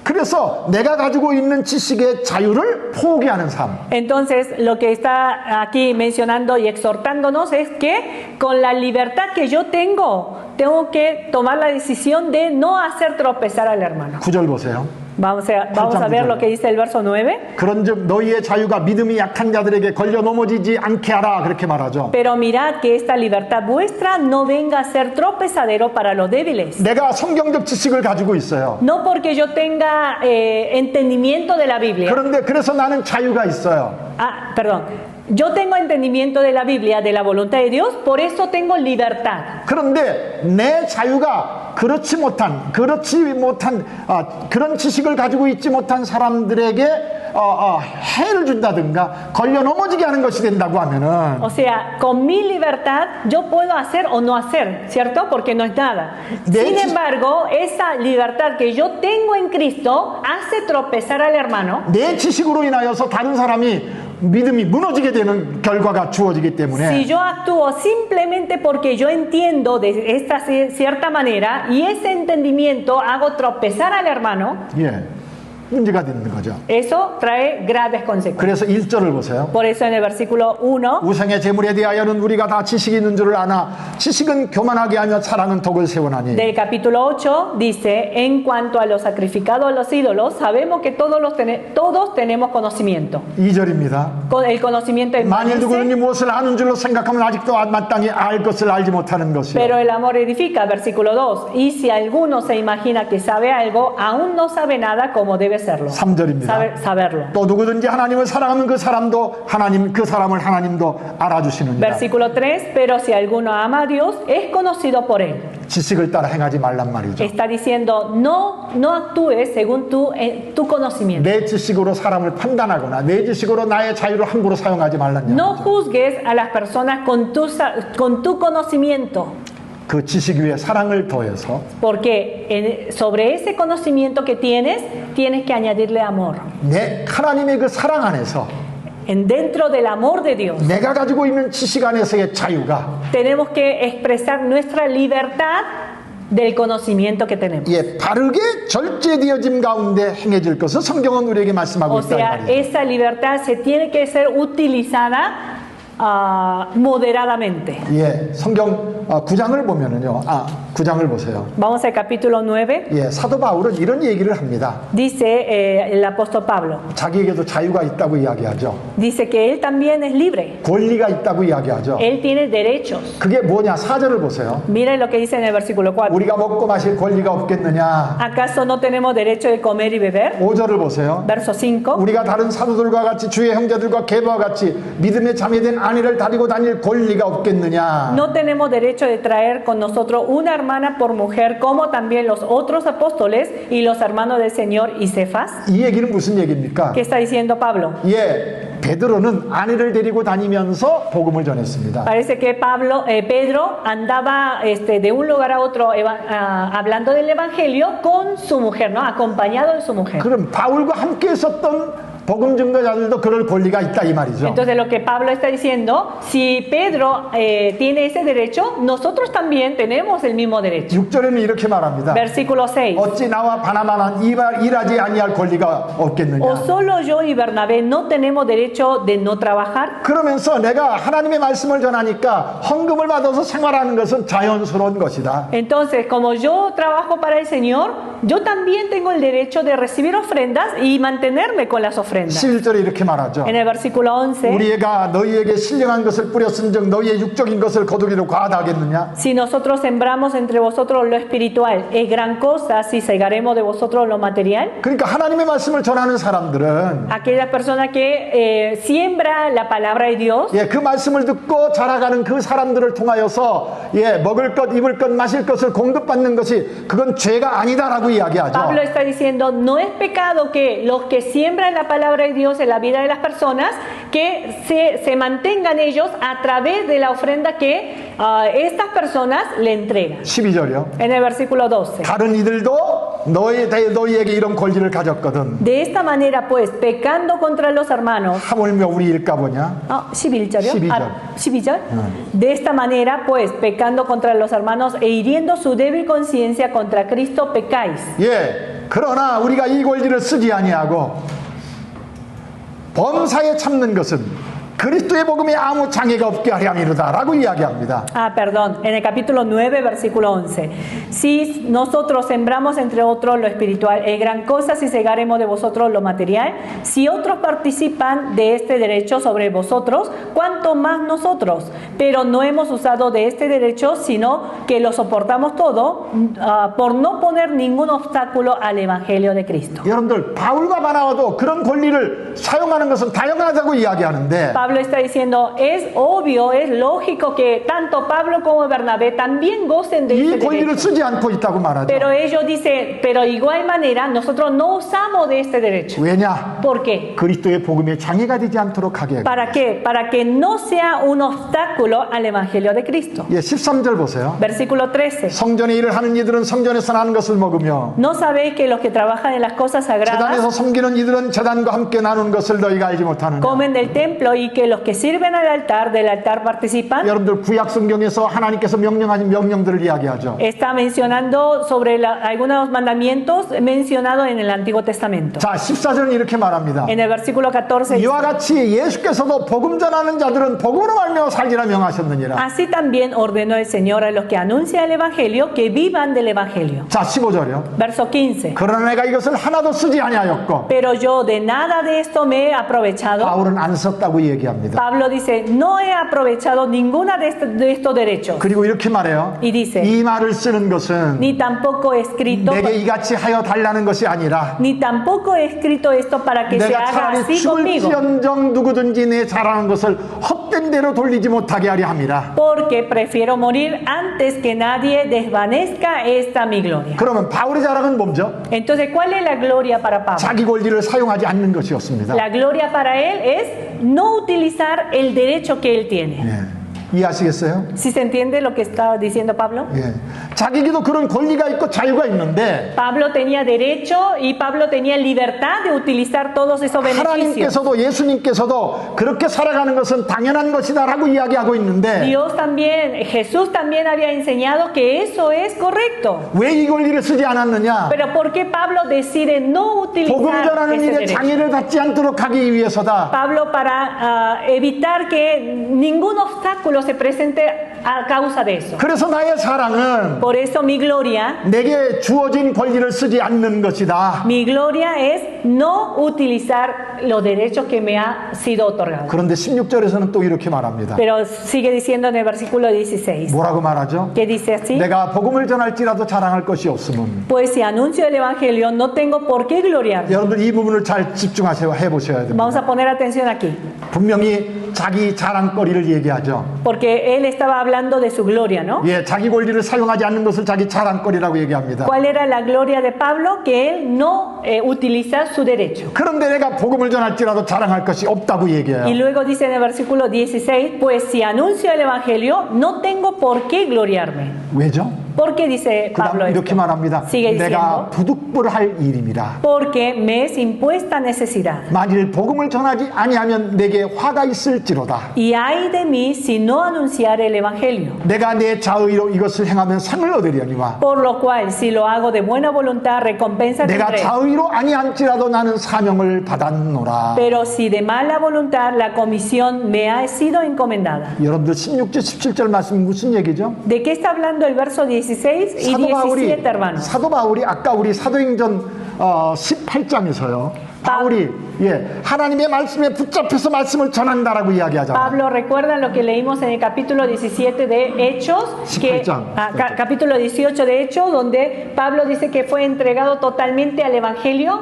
그래서 내가 가지고 있는 지식의 자유를 포기하는 삶. Entonces, lo que está aquí mencionando y exhortándonos es que con la libertad que yo tengo que tomar la decisión de no hacer tropezar al hermano. 9절 보세요. Vamos a ver lo que dice el verso 9. 그런즉 너희의 자유가 믿음이 약한 자들에게 걸려 넘어지지 않게 하라, 그렇게 말하죠. Pero mirad que esta libertad vuestra no venga a ser tropezadero para los débiles. 내가 성경적 지식을 가지고 있어요. No porque yo tenga entendimiento de la Biblia. 그래서 나는 자유가 있어요. Perdón. Yo tengo entendimiento de la Biblia, de la voluntad de Dios, por eso tengo libertad. 그런데 내 자유가 그렇지 못한 그런 지식을 가지고 있지 못한 사람들에게 해를 준다든가 걸려 넘어지게 하는 것이 된다고 하면은, O sea, con mi libertad yo puedo hacer o no hacer, ¿cierto? Porque no es nada. Sin embargo, esa libertad que yo tengo en Cristo hace tropezar al hermano. 내 지식으로 인하여서 다른 사람이 믿음이 무너지게 되는 결과가 주어지기 때문에, Si yo actúo simplemente porque yo entiendo de esta cierta manera y ese entendimiento hago tropezar al hermano, 예, 문제가 되는 거죠. eso trae graves consecuencias. 그래서 1절을 보세요. Por eso en el versículo 1, 우상의 제물에 대하여는 우리가 다 지식이 있는 줄을 아나 지식은 교만하게 하며 사랑은 독을 세워나니. del capítulo 8 dice, en cuanto a lo sacrificado a los ídolos, sabemos que todos tenemos conocimiento. 2절입니다. Con el conocimiento 만일 누구는 envanece, 무엇을 아는 줄로 생각하면 아직도 마땅히 알 것을 알지 못하는 것이요. pero el amor edifica, versículo 2. Y si alguno se imagina que sabe algo, aún no sabe nada como debe serlo. 3절입니다. Saberlo. 또 누구든지 하나님을 사랑하면 그 사람을 하나님도 알아주시느니라. Versículo 3, pero si alguno ama a Dios, es conocido por él. 지식을 따라 행하지 말란 말이죠. Está diciendo, no actúes según tu conocimiento. 내 지식으로 사람을 판단하거나 내 지식으로 나의 자유를 함부로 사용하지 말란 No 얘기죠. juzgues a las personas con tu conocimiento, 그 지식 위에 사랑을 더해서 porque sobre ese conocimiento que tienes que añadirle amor. 내 하나님의 그 사랑 안에서 Dentro del amor de Dios, 내가 가지고 있는 지식 안에서의 자유가 tenemos que expresar nuestra libertad del conocimiento que tenemos. 예, 바르게 절제되어짐 가운데 행해질 것을 성경은 우리에게 말씀하고 O 있다 이 sea, 말이죠. esa libertad se tiene que ser utilizada moderadamente. 예, 성경 9장을 보면은요. 9장을 보세요. Vamos al capítulo 9. 예, 사도 바울은 이런 얘기를 합니다. Dice el apóstol Pablo, 자기에게도 자유가 있다고 이야기하죠. dice que él también es libre. 권리가 있다고 이야기하죠. Él tiene derechos. 그게 뭐냐? 4절을 보세요. Miren lo que dice en el versículo 4. 우리가 먹고 마실 권리가 없겠느냐? ¿Acaso no tenemos derecho de comer y beber? 5절을 보세요. Verso 5. 우리가 다른 사도들과 같이 주의 형제들과 계보와 같이 믿음에 자매된 아내를 다리고 다닐 권리가 없겠느냐? No tenemos derecho de traer con nosotros una hermana por mujer, como también los otros apóstoles y los hermanos del Señor y Cefas. 이 얘기는 무슨 얘기입니까? ¿Qué está diciendo Pablo? 예, 베드로는 아내를 데리고 다니면서 복음을 전했습니다. Parece que Pedro andaba de un lugar a otro hablando del evangelio con su mujer, ¿no? Acompañado de su mujer. 그럼 바울과 함께 있었던 복음 증거자들도 그럴 권리가 있다 이 말이죠. Entonces lo que Pablo está diciendo, si Pedro tiene ese derecho, nosotros también tenemos el mismo derecho. 6절에는 이렇게 말합니다. Versículo 6. 어찌 나와 바나바만 일하지 아니할 권리가 없겠느냐? ¿O solo yo y Bernabé no tenemos derecho de no trabajar? 그러면서 내가 하나님의 말씀을 전하니까 헌금을 받아서 생활하는 것은 자연스러운 것이다. Entonces, como yo trabajo para el Señor, yo también tengo el derecho de recibir ofrendas y mantenerme con las ofrendas. 11절에 이렇게 말하죠. En el versículo 11, 우리가 너희에게 신령한 것을 뿌렸은즉 너희의 육적인 것을 거두기로 과다하겠느냐? si nosotros sembramos entre vosotros lo espiritual, es gran cosa si segaremos de vosotros lo material. 그러니까 하나님의 말씀을 전하는 사람들은 Aquella persona que siembra la palabra de Dios, 예, 그 말씀을 듣고 자라가는 그 사람들을 통하여서 예, 먹을 것, 입을 것, 마실 것을 공급받는 것이 그건 죄가 아니다라고 이야기하죠. Pablo está diciendo, no es pecado que los que siembran la palabra de Dios en la vida de las personas, que se mantengan ellos a través de la ofrenda que estas personas le entregan. 12절이요. En el versículo 12. 다른 이들도 너희에게 이런 권리를 가졌거든. De esta manera, pues, pecando contra los hermanos, 하물며 우리 일까 보냐? 11절이요? 12절. 12절. De esta manera, pues, pecando contra los hermanos e hiriendo su débil conciencia contra Cristo, pecáis. 예, 그러나 우리가 이 권리를 쓰지 아니하고 범사에 참는 것은 그리스도의 복음에 아무 장애가 없게 하려 함이로다라고 이야기합니다. Perdón, en el capítulo 9, versículo 11. Si nosotros sembramos entre otros lo espiritual, es gran cosa si segaremos de vosotros lo material. Si otros participan de este derecho sobre vosotros, cuanto más nosotros. Pero no hemos usado de este derecho, sino que lo soportamos todo por no poner ningún obstáculo al evangelio de Cristo. 여러분들 바울과 바나바도 그런 권리를 사용하는 것은 당연하다고 이야기하는데 Pablo está diciendo, es obvio, es lógico que tanto Pablo como Bernabé también gocen de 이 este 권리를 derecho. 쓰지 않고 있다고 말하죠. Pero ellos dicen, pero de igual manera nosotros no usamos de este derecho. 왜냐? ¿Por qué? 그리스도의 복음에 장애가 되지 않도록 하게. ¿Para qué? Para que no sea un obstáculo al evangelio de Cristo. 예, 13절 보세요. Versículo 13. 성전의 일을 하는 이들은 성전에서 나는 것을 먹으며 ¿No sabéis que los que trabajan en las cosas 재단에서 sagradas 섬기는 이들은 재단과 함께 나누는 것을 너희가 알지 못하느냐? comen del templo y que los que sirven al altar del altar participan? 여러분들 구약 성경에서 하나님께서 명령하신 명령들을 이야기하죠. Está mencionando sobre algunos mandamientos mencionados en el Antiguo Testamento. 자, 14절은 이렇게 말합니다. En el versículo 14 dice, 이와 같이 예수께서도 복음 전하는 자들은 복음으로 말미암아 살리라 명하셨느니라. así también ordenó el Señor a los que anuncian el Evangelio que vivan del Evangelio. 자, 15절이요. Verso 15. 그러나 내가 이것을 하나도 쓰지 아니하였고 Pero yo de nada de esto me he aprovechado. 바울은 안 썼다고 얘기합니다. 이야기합니다. Pablo dice, no he aprovechado ninguna de estos derechos. 그리고 이렇게 말해요. Y dice, 이 말을 쓰는 것은 ni tampoco he escrito, 내게 이같이 하여 달라는 것이 아니라 ni tampoco he escrito esto para que se 내가 haga 차라리 así conmigo. 죽을지언정 누구든지 내 잘하는 것을 헛된 대로 돌리지 못하게 하려 함이라. Porque prefiero morir antes que nadie desvanezca esta mi gloria. 그러면 바울의 자랑은 뭐죠? Entonces, ¿cuál es la gloria para Pablo? 자기 권리를 사용하지 않는 것이었습니다. La gloria para él es no utilizar el derecho que él tiene. 예. 이해하시겠어요? ¿Sí se entiende lo que está diciendo Pablo? 예. 자기에게도 그런 권리가 있고 자유가 있는데 Pablo tenía derecho y Pablo tenía libertad de utilizar todos esos beneficios. 하나님께서도 예수님께서도 그렇게 살아가는 것은 당연한 것이다라고 이야기하고 있는데 Dios también, Jesús también había enseñado que eso es correcto. 왜 이 권리를 쓰지 않았느냐? Pero ¿por qué Pablo decide no 복음 utilizar 전하는 ese 일에 derecho? 장애를 갖지 않도록 하기 위해서다. Pablo para evitar que ningún obstáculo se presente a causa de eso. 그래서 나의 사랑은 Por eso mi gloria 주어진 권리를 쓰지 않는 것이다. Mi gloria es no utilizar los derechos que me ha sido otorgado. 그런데 16절에서는 또 이렇게 말합니다. Pero sigue diciendo en el versículo 16, 뭐라고 말하죠? que dice así, 내가 복음을 전할지라도 자랑할 것이 없음은. pues si anuncio el evangelio no tengo por qué gloriarme. 여러분들 이 부분을 잘 집중하셔야 해보셔야 됩니다. Vamos a poner atención aquí, 분명히 자기 자랑거리를 얘기하죠. porque él estaba hablando de su gloria, ¿no? 예, 자기 권리를 사용하지 않는 것을 자기 자랑거리라고 얘기합니다. ¿Cuál era la gloria de Pablo? Que él no utiliza su derecho. 그런데 내가 복음을 전할지라도 자랑할 것이 없다고 얘기해요. Y luego dice en el versículo 16, pues si anuncio el evangelio no tengo por qué gloriarme. 왜죠? ¿Por qué dice Pablo 그다음 이렇게 esto? 말합니다. Sigue 내가 diciendo, 부득불할 일임이라. porque me es impuesta necesidad. 만일 복음을 전하지 아니하면 내게 화가 있을지로다. Y ay de mí si no anunciare el evangelio. 내가 내 자의로 이것을 행하면 상을 얻으려니와 Por lo cual, si lo hago de buena voluntad, recompensa 내가 tendré. 자의로 아니할지라도 나는 사명을 받았노라. Pero si de mala voluntad, la comisión me ha sido encomendada. 여러분들 16절 17절 말씀 무슨 얘기죠? ¿De qué está hablando el verso 16 y 17, hermanos? 사도 바울이 아까 우리 사도행전 18장에서요. 바울이 하나님의 말씀에 붙잡혀서 말씀을 전한다라고 이야기하잖아요. Pablo, ¿recuerdan lo que leímos en el capítulo 17 de Hechos? Capítulo 18 de Hechos, donde Pablo dice que fue entregado totalmente al evangelio,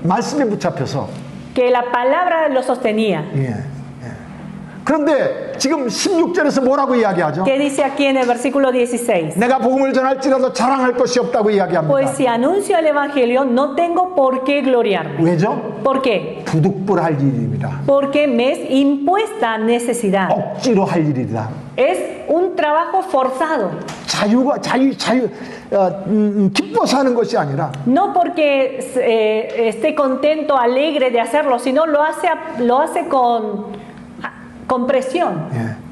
말씀에 붙잡혀서. que la palabra lo sostenía. 그런데 지금 16절에서 뭐라고 이야기하죠? ¿Qué dice aquí en el versículo 16? 내가 복음을 전할지라도 자랑할 것이 없다고 이야기합니다. Pues si anuncio el evangelio, no tengo por qué gloriarme. 왜죠? ¿Por qué? 부득불할 일입니다. Porque me es impuesta necesidad. 억지로 할 일이다. Es un trabajo forzado. 기뻐서 하는 것이 아니라 No porque esté contento, alegre de hacerlo, sino lo hace con presión.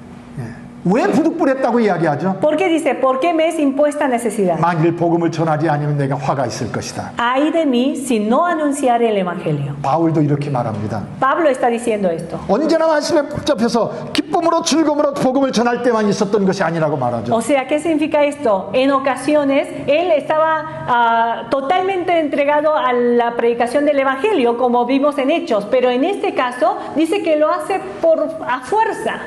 왜 부득불했다고 이야기하죠? ¿Por qué dice? Porque me es impuesta necesidad. 만일 복음을 전하지 않으면 내가 화가 있을 것이다. Ay de mí si no anunciare el evangelio. 바울도 이렇게 말합니다. Pablo está diciendo esto. 언제나 말씀에 붙잡혀서 기쁨으로 즐거움으로 복음을 전할 때만 있었던 것이 아니라고 말하죠. O sea, ¿qué significa esto? En ocasiones él estaba totalmente entregado a la predicación del evangelio, como vimos en Hechos, pero en este caso dice que lo hace a fuerza.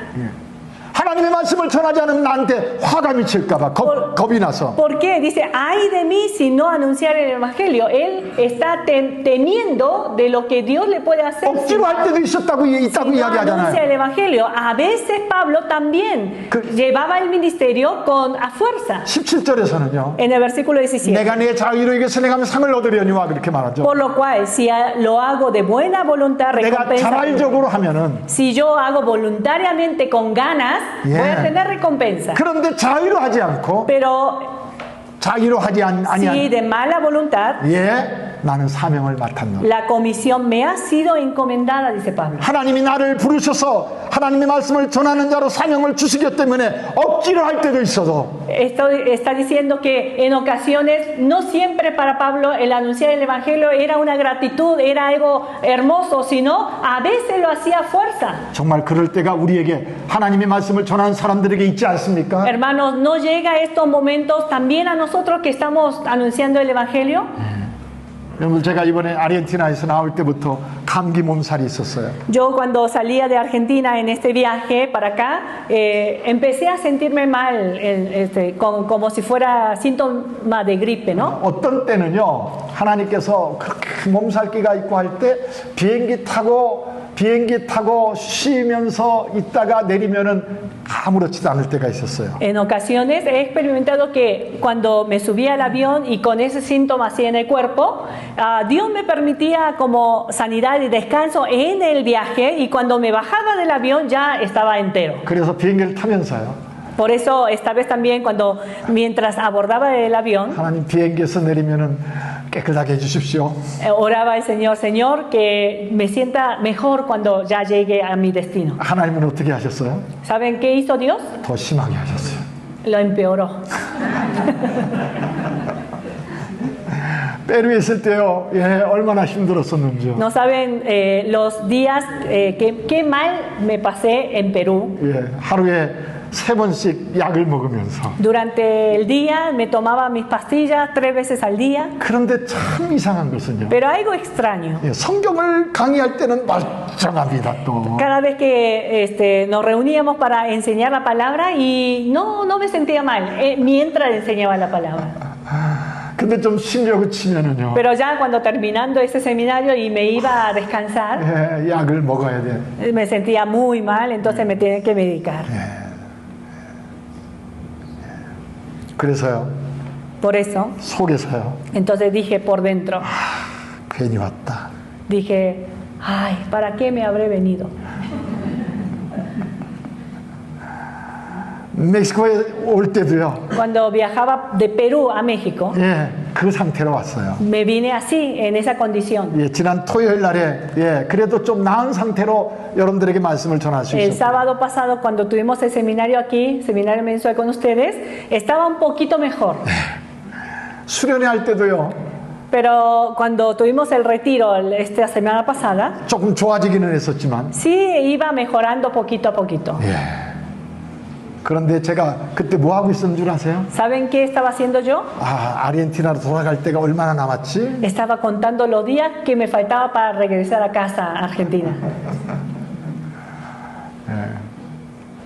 하나님의 말씀을 전하지 않으면 나한테 화가 미칠까봐 겁이 나서. ¿Por qué? Dice, ay de mí si no anunciar el evangelio. Él está temiendo de lo que Dios le puede hacer. 억지로 할 때도 있다고 No anuncia el evangelio. A veces Pablo también llevaba el ministerio a fuerza. 17절에서는요. En el versículo 17. 내가 내 자의로 이것을 행하면 상을 얻으려니와 그렇게 말하죠. Por lo cual, si lo hago de buena voluntad, 내가 recompensa. 자발적으로 하면은. Si yo hago voluntariamente con ganas, voy a tener recompensa. 그런데 자의로 하지 않고. Pero 자의로 하지 아니한. si de mala voluntad. 나는 사명을 맡았노라. La comisión me ha sido encomendada, dice Pablo. 하나님이 나를 부르셔서 하나님의 말씀을 전하는 자로 사명을 주시기 때문에 억지로 할 때도 있어도. Esto está diciendo que en ocasiones, no siempre para Pablo el anunciar el evangelio era una gratitud, era algo hermoso, sino a veces lo hacía a fuerza. 정말 그럴 때가 우리에게 하나님의 말씀을 전하는 사람들에게 있지 않습니까? Hermanos, ¿no llega estos momentos también a nosotros que estamos anunciando el evangelio? 여러분 제가 이번에 아르헨티나에서 나올 때부터 감기 몸살이 있었어요. Yo cuando salía de Argentina en este viaje para acá, empecé a sentirme mal, como si fuera síntoma de gripe, ¿no? 어떤 때는요, 하나님께서 그렇게 몸살기가 있고 할 때 비행기 타고 쉬면서 있다가 내리면은 아무렇지도 않을 때가 있었어요. En ocasiones he experimentado que cuando me subía al avión y con ese síntoma así en el cuerpo, Dios me permitía como sanidad y descanso en el viaje, y cuando me bajaba del avión ya estaba entero. 그래서 비행기를 타면서요, Por eso esta vez también mientras abordaba el avión, 하나님 비행기에서 내리면은 깨끗하게 해주십시오. oraba al Señor, Señor, que me sienta mejor cuando ya llegue a mi destino. 하나님은 어떻게 하셨어요? ¿Saben qué hizo Dios? 더 심하게 하셨어요. Lo empeoró. 페루에 있을 때요, 얼마나 힘들었었는지요. No saben los días qué mal me pasé en Perú. 하루에 3번씩 약을 먹으면서. Durante el día me tomaba mis pastillas 3 veces al día. 그런데 참 이상한 것은요, Pero algo extraño. 성경을 강의할 때는 멀쩡합니다. 또 Cada vez que nos reuníamos para enseñar la palabra, y no me sentía mal mientras enseñaba la palabra. 근데 좀 쉬려고 치면은요, Pero ya cuando terminando ese seminario y me iba a descansar, 약을 먹어야 돼. me sentía muy mal, entonces me tenía que medicar. 그래서요, Por eso, 속에서요, entonces dije por dentro, 괜히 왔다. dije, ay, ¿para qué me habré venido? 멕시코에 올 때도요, Cuando viajaba de Perú a México, 그 상태로 왔어요. me vine así, en esa condición. 지난 토요일 날에 그래도 좀 나은 상태로 여러분들에게 말씀을 전할 수 El 있었어요. sábado pasado, cuando tuvimos el seminario aquí, seminario mensual con ustedes, estaba un poquito mejor. 수련회 할 때도요, Pero cuando tuvimos el retiro esta semana pasada, 조금 좋아지기는 했었지만, sí iba mejorando poquito a poquito. 그런데 제가 그때 뭐 하고 있었는 줄 아세요? ¿Saben qué estaba haciendo yo? 아르헨티나로 돌아갈 때가 얼마나 남았지? Estaba contando los días que me faltaba para regresar a casa, a Argentina.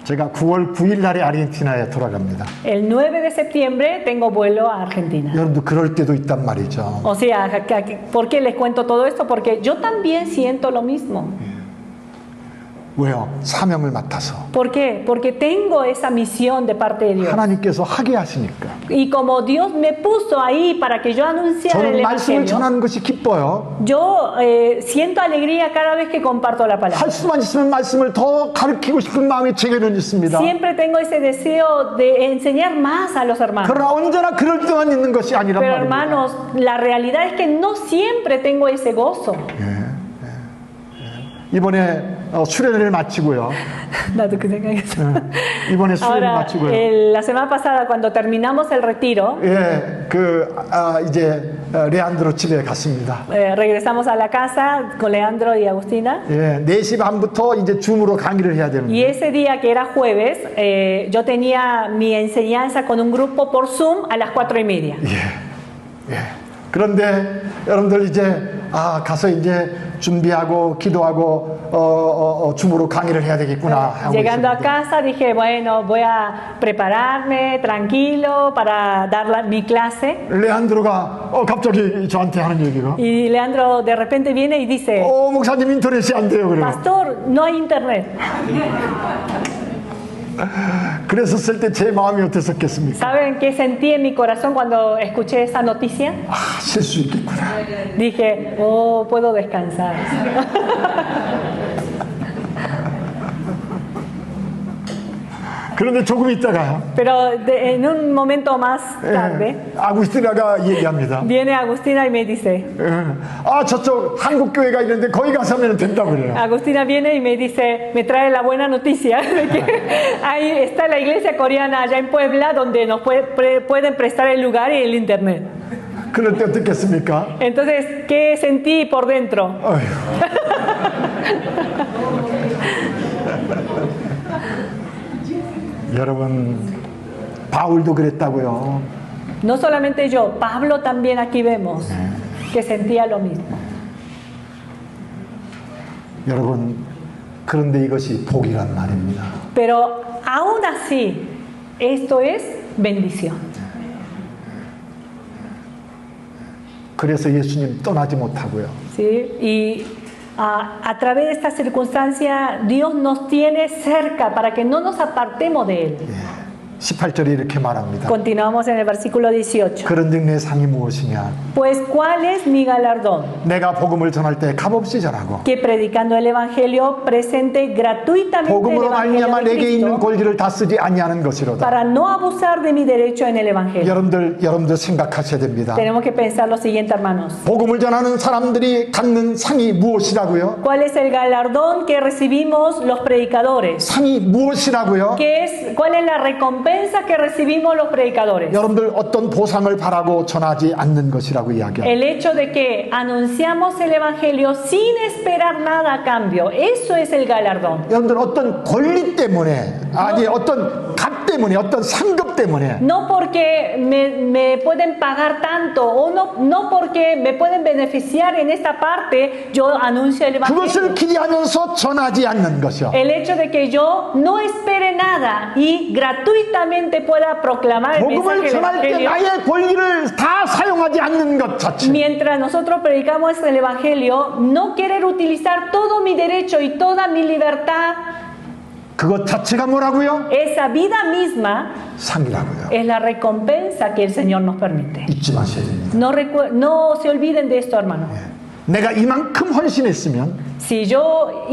제가 9월 9일 날에 아르헨티나에 돌아갑니다. El 9 de septiembre tengo vuelo a Argentina. 여러분도 그럴 때도 있단 말이죠. O sea, ¿por qué les cuento todo esto? Porque yo también siento lo mismo. 왜요? 사명을 맡아서. ¿Por qué? Porque tengo esa misión de parte de Dios. 하나님께서 하게 하시니까. Y como Dios me puso ahí para que yo anunciara el 저는 말씀을 Evangelio, 전하는 것이 기뻐요. yo siento alegría cada vez que comparto la palabra. 할 수만 있으면 말씀을 더 가르치고 싶은 마음이 제게는 있습니다. Siempre tengo ese deseo de enseñar más a los hermanos. 그러나 언제나 그럴 때만 있는 것이 아니란 Pero 말입니다. hermanos, la realidad es que no siempre tengo ese gozo. 이번에 수련회를 마치고요. Date que tenga eso. 이번에 수련회 Ahora, 마치고요. la semana pasada, cuando terminamos el retiro, 이제 레안드로 집에 갔습니다. regresamos a la casa con Leandro y Agustina. 4시 반부터 이제 줌으로 강의를 해야 Y 되는데 ese día que era jueves, yo tenía mi enseñanza con un grupo por Zoom a las 4:30. 그런데 여러분들 이제 가서 이제 준비하고 기도하고 줌으로 강의를 해야 되겠구나 하고 Llegando a 있습니다. casa dije, bueno, voy a prepararme tranquilo para dar mi clase. 레안드로가 갑자기 저한테 하는 얘기가 Y Leandro de repente viene y dice, 목사님 인터넷이 안 돼요 그래요. pastor, no hay internet. 그랬었을 때 제 마음이 어땠었겠습니까? ¿Saben qué sentí en mi corazón cuando escuché esa noticia? 쉴 수 있겠구나. Dije, oh, puedo descansar. 그런데 조금 있다가요. Pero en un momento más tarde, 아구스티나가 얘기합니다. viene Agustina y me dice, 저쪽 한국 교회가 있는데 거기 가서 하면 된다고 그래요. Agustina viene y me dice, me trae la buena noticia de que ahí está la iglesia coreana allá en Puebla donde nos pueden prestar el lugar y el internet. 그럴 때 어떻겠습니까? Entonces, ¿qué sentí por dentro? 여러분, 바울도 그랬다고요. No solamente yo, Pablo también aquí vemos. que sentía lo mismo. 여러분, 그런데 이것이 복이란 말입니다. Pero aún así, esto es bendición. 그래서 예수님 떠나지 못하고요. ¿Sí? Y a través de esta circunstancia, Dios nos tiene cerca para que no nos apartemos de Él. 18절에 이렇게 말합니다. Continuamos en el versículo 18. 그런즉 내 상이 무엇이냐? Pues, ¿cuál es mi galardón? 내가 복음을 전할 때 값없이 전하고 Que predicando el Evangelio presente gratuitamente el 복음으로 Evangelio 말미암아 de 내게 있는 Cristo 권리를 다 쓰지 아니하는 것이로다. para no abusar de mi derecho en el Evangelio. 여러분들 생각하셔야 됩니다. Tenemos que pensar lo siguiente, hermanos. 복음을 전하는 사람들이 갖는 상이 무엇이라고요? ¿Cuál es el galardón que recibimos los predicadores? 상이 무엇이라고요? ¿Cuál es la recompensa que recibimos los predicadores? 여러분들 어떤 보상을 바라고 전하지 않는 것이라고 이야기합니다. El hecho de que anunciamos el Evangelio sin esperar nada a cambio, eso es el galardón. 여러분들 어떤 권리 때문에 아니 어떤 값 때문에 어떤 상급 때문에 No porque me pueden pagar tanto o no porque me pueden beneficiar en esta parte, yo anuncio el Evangelio. 그것을 기대하면서 전하지 않는 것이요. El hecho de que yo no espere nada y gratuitamente pueda proclamar el mensaje 복음을 del 전할 때 Evangelio. 나의 권리를 다 사용하지 않는 것 자체. Mientras nosotros predicamos el Evangelio, no querer utilizar todo mi derecho y toda mi libertad, 그것 자체가 뭐라고요? esa vida misma 상이라고요. es la recompensa que el Señor nos permite. 잊지 마셔야 됩니다. No se olviden de esto, hermano. 내가 이만큼 헌신했으면 Si yo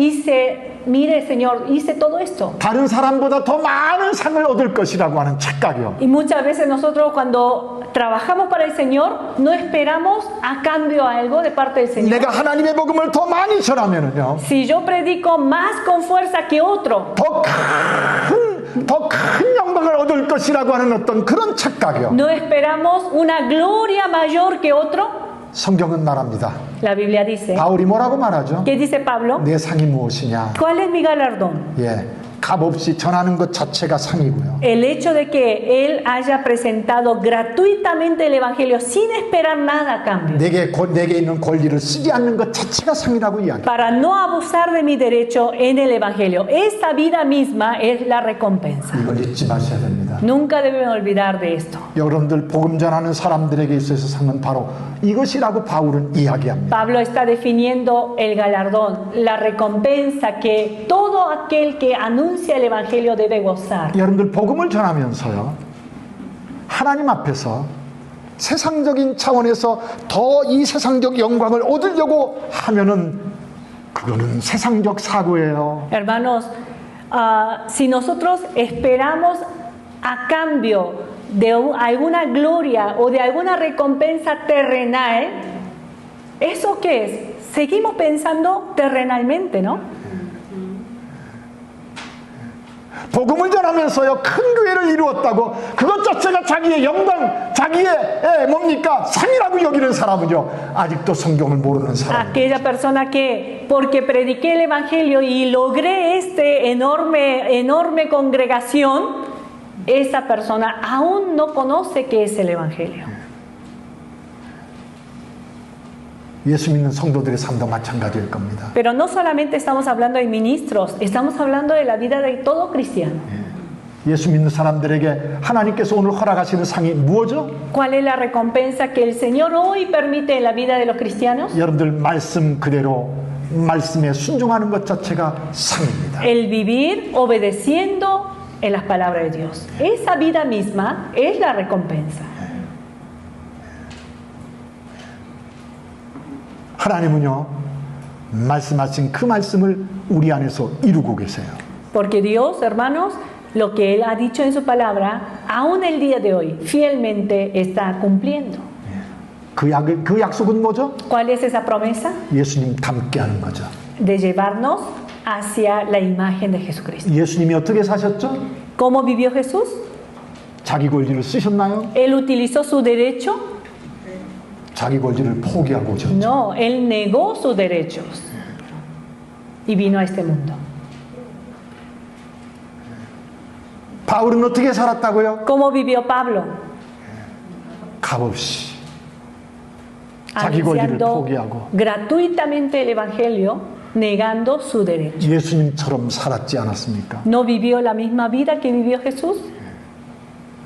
mire, Señor, hice todo esto. 다른 사람보다 더 많은 상을 얻을 것이라고 하는 착각이요. Y muchas veces nosotros cuando trabajamos para el Señor, no esperamos a cambio algo de parte del Señor. 내가 하나님의 복음을 더 많이 전하면은요. Si yo predico más con fuerza que otro, 더 큰 영광을 얻을 것이라고 하는 어떤 그런 착각이요. no esperamos una gloria mayor que otro. 성경은 말합니다. La Biblia dice, 바울이 뭐라고 말하죠? ¿qué dice Pablo? 내 상이 무엇이냐? ¿Cuál es mi galardón? 예, 값없이 전하는 것 자체가 상이고요. El hecho de que Él haya presentado gratuitamente el Evangelio sin esperar nada a cambio, 내게 있는 권리를 쓰지 않는 것 자체가 상이라고 이야기해요. para no abusar de mi derecho en el Evangelio. Esa vida misma es la recompensa. 이걸 잊지 마셔야 됩니다. Nunca deben olvidar de esto. 여러분들 복음 전하는 사람들에게 있어서 상은 바로 이것이라고 바울은 이야기합니다. Pablo está definiendo el galardón, la recompensa que todo aquel que anuncia el Evangelio debe gozar. 여러분들 복음을 전하면서요, 하나님 앞에서 세상적인 차원에서 더 이 세상적 영광을 얻으려고 하면은 그거는 세상적 사고예요. Hermanos, si nosotros esperamos a cambio de alguna gloria o de alguna recompensa terrenal, ¿eso qué es? Seguimos pensando terrenalmente, ¿no? 복음을 전하면서요, 큰 교회를 이루었다고 그것 자체가 자기의 영광, 자기의 뭡니까? 상이라고 여기는 사람은요, 아직도 성경을 모르는 사람. Aquella persona que, porque prediqué el Evangelio y logré este enorme congregación, esa persona aún no conoce qué es el Evangelio. 예수 믿는 성도들의 삶도 마찬가지일 겁니다. Pero no solamente estamos hablando de ministros, estamos hablando de la vida de todo cristiano. 예수 믿는 사람들에게 하나님께서 오늘 허락하시는 상이 무엇이죠? ¿Cuál es la recompensa que el Señor hoy permite en la vida de los cristianos? 여러분들 말씀 그대로 말씀에 순종하는 것 자체가 상입니다. El vivir obedeciendo en las palabras de Dios. Esa vida misma es la recompensa. 하나님은요, 말씀하신 그 말씀을 우리 안에서 이루고 계세요. Porque Dios, hermanos, lo que Él ha dicho en su palabra, aún el día de hoy, fielmente está cumpliendo. 그 약속은 뭐죠? ¿Cuál es esa promesa? 예수님 닮게 하는 거죠. De llevarnos hacia la imagen de Jesucristo. 예수님이 어떻게 사셨죠? ¿Cómo vivió Jesús? 자기 권리를 쓰셨나요? ¿Él utilizó su derecho? 자기 권리를 포기하고 오셨죠. No, Él negó sus derechos y vino a este mundo. 바울은 어떻게 살았다고요? ¿Cómo vivió Pablo? 값없이 자기 권리를 anunciando 포기하고 gratuitamente el Evangelio, negando su derecho. 예수님처럼 살았지 않았습니까? ¿No vivió la misma vida que vivió Jesús?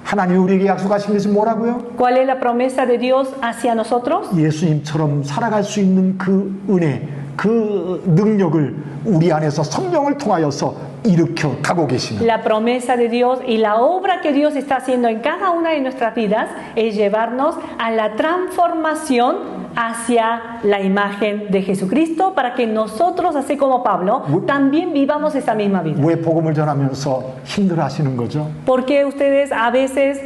하나님이 우리에게 약속하신 것이 뭐라고요? ¿Cuál es la promesa de Dios hacia nosotros? 예수님처럼 살아갈 수 있는 그 은혜, 그 능력을 우리 안에서 성령을 통하여서 일으켜 가고 계시는 La promesa de Dios y la obra que Dios está haciendo en cada una de nuestras vidas es llevarnos a la transformación hacia la imagen de Jesucristo para que nosotros, así como Pablo, también vivamos esa misma vida. 왜 복음을 전하면서 힘들어 하시는 거죠? Porque ustedes a veces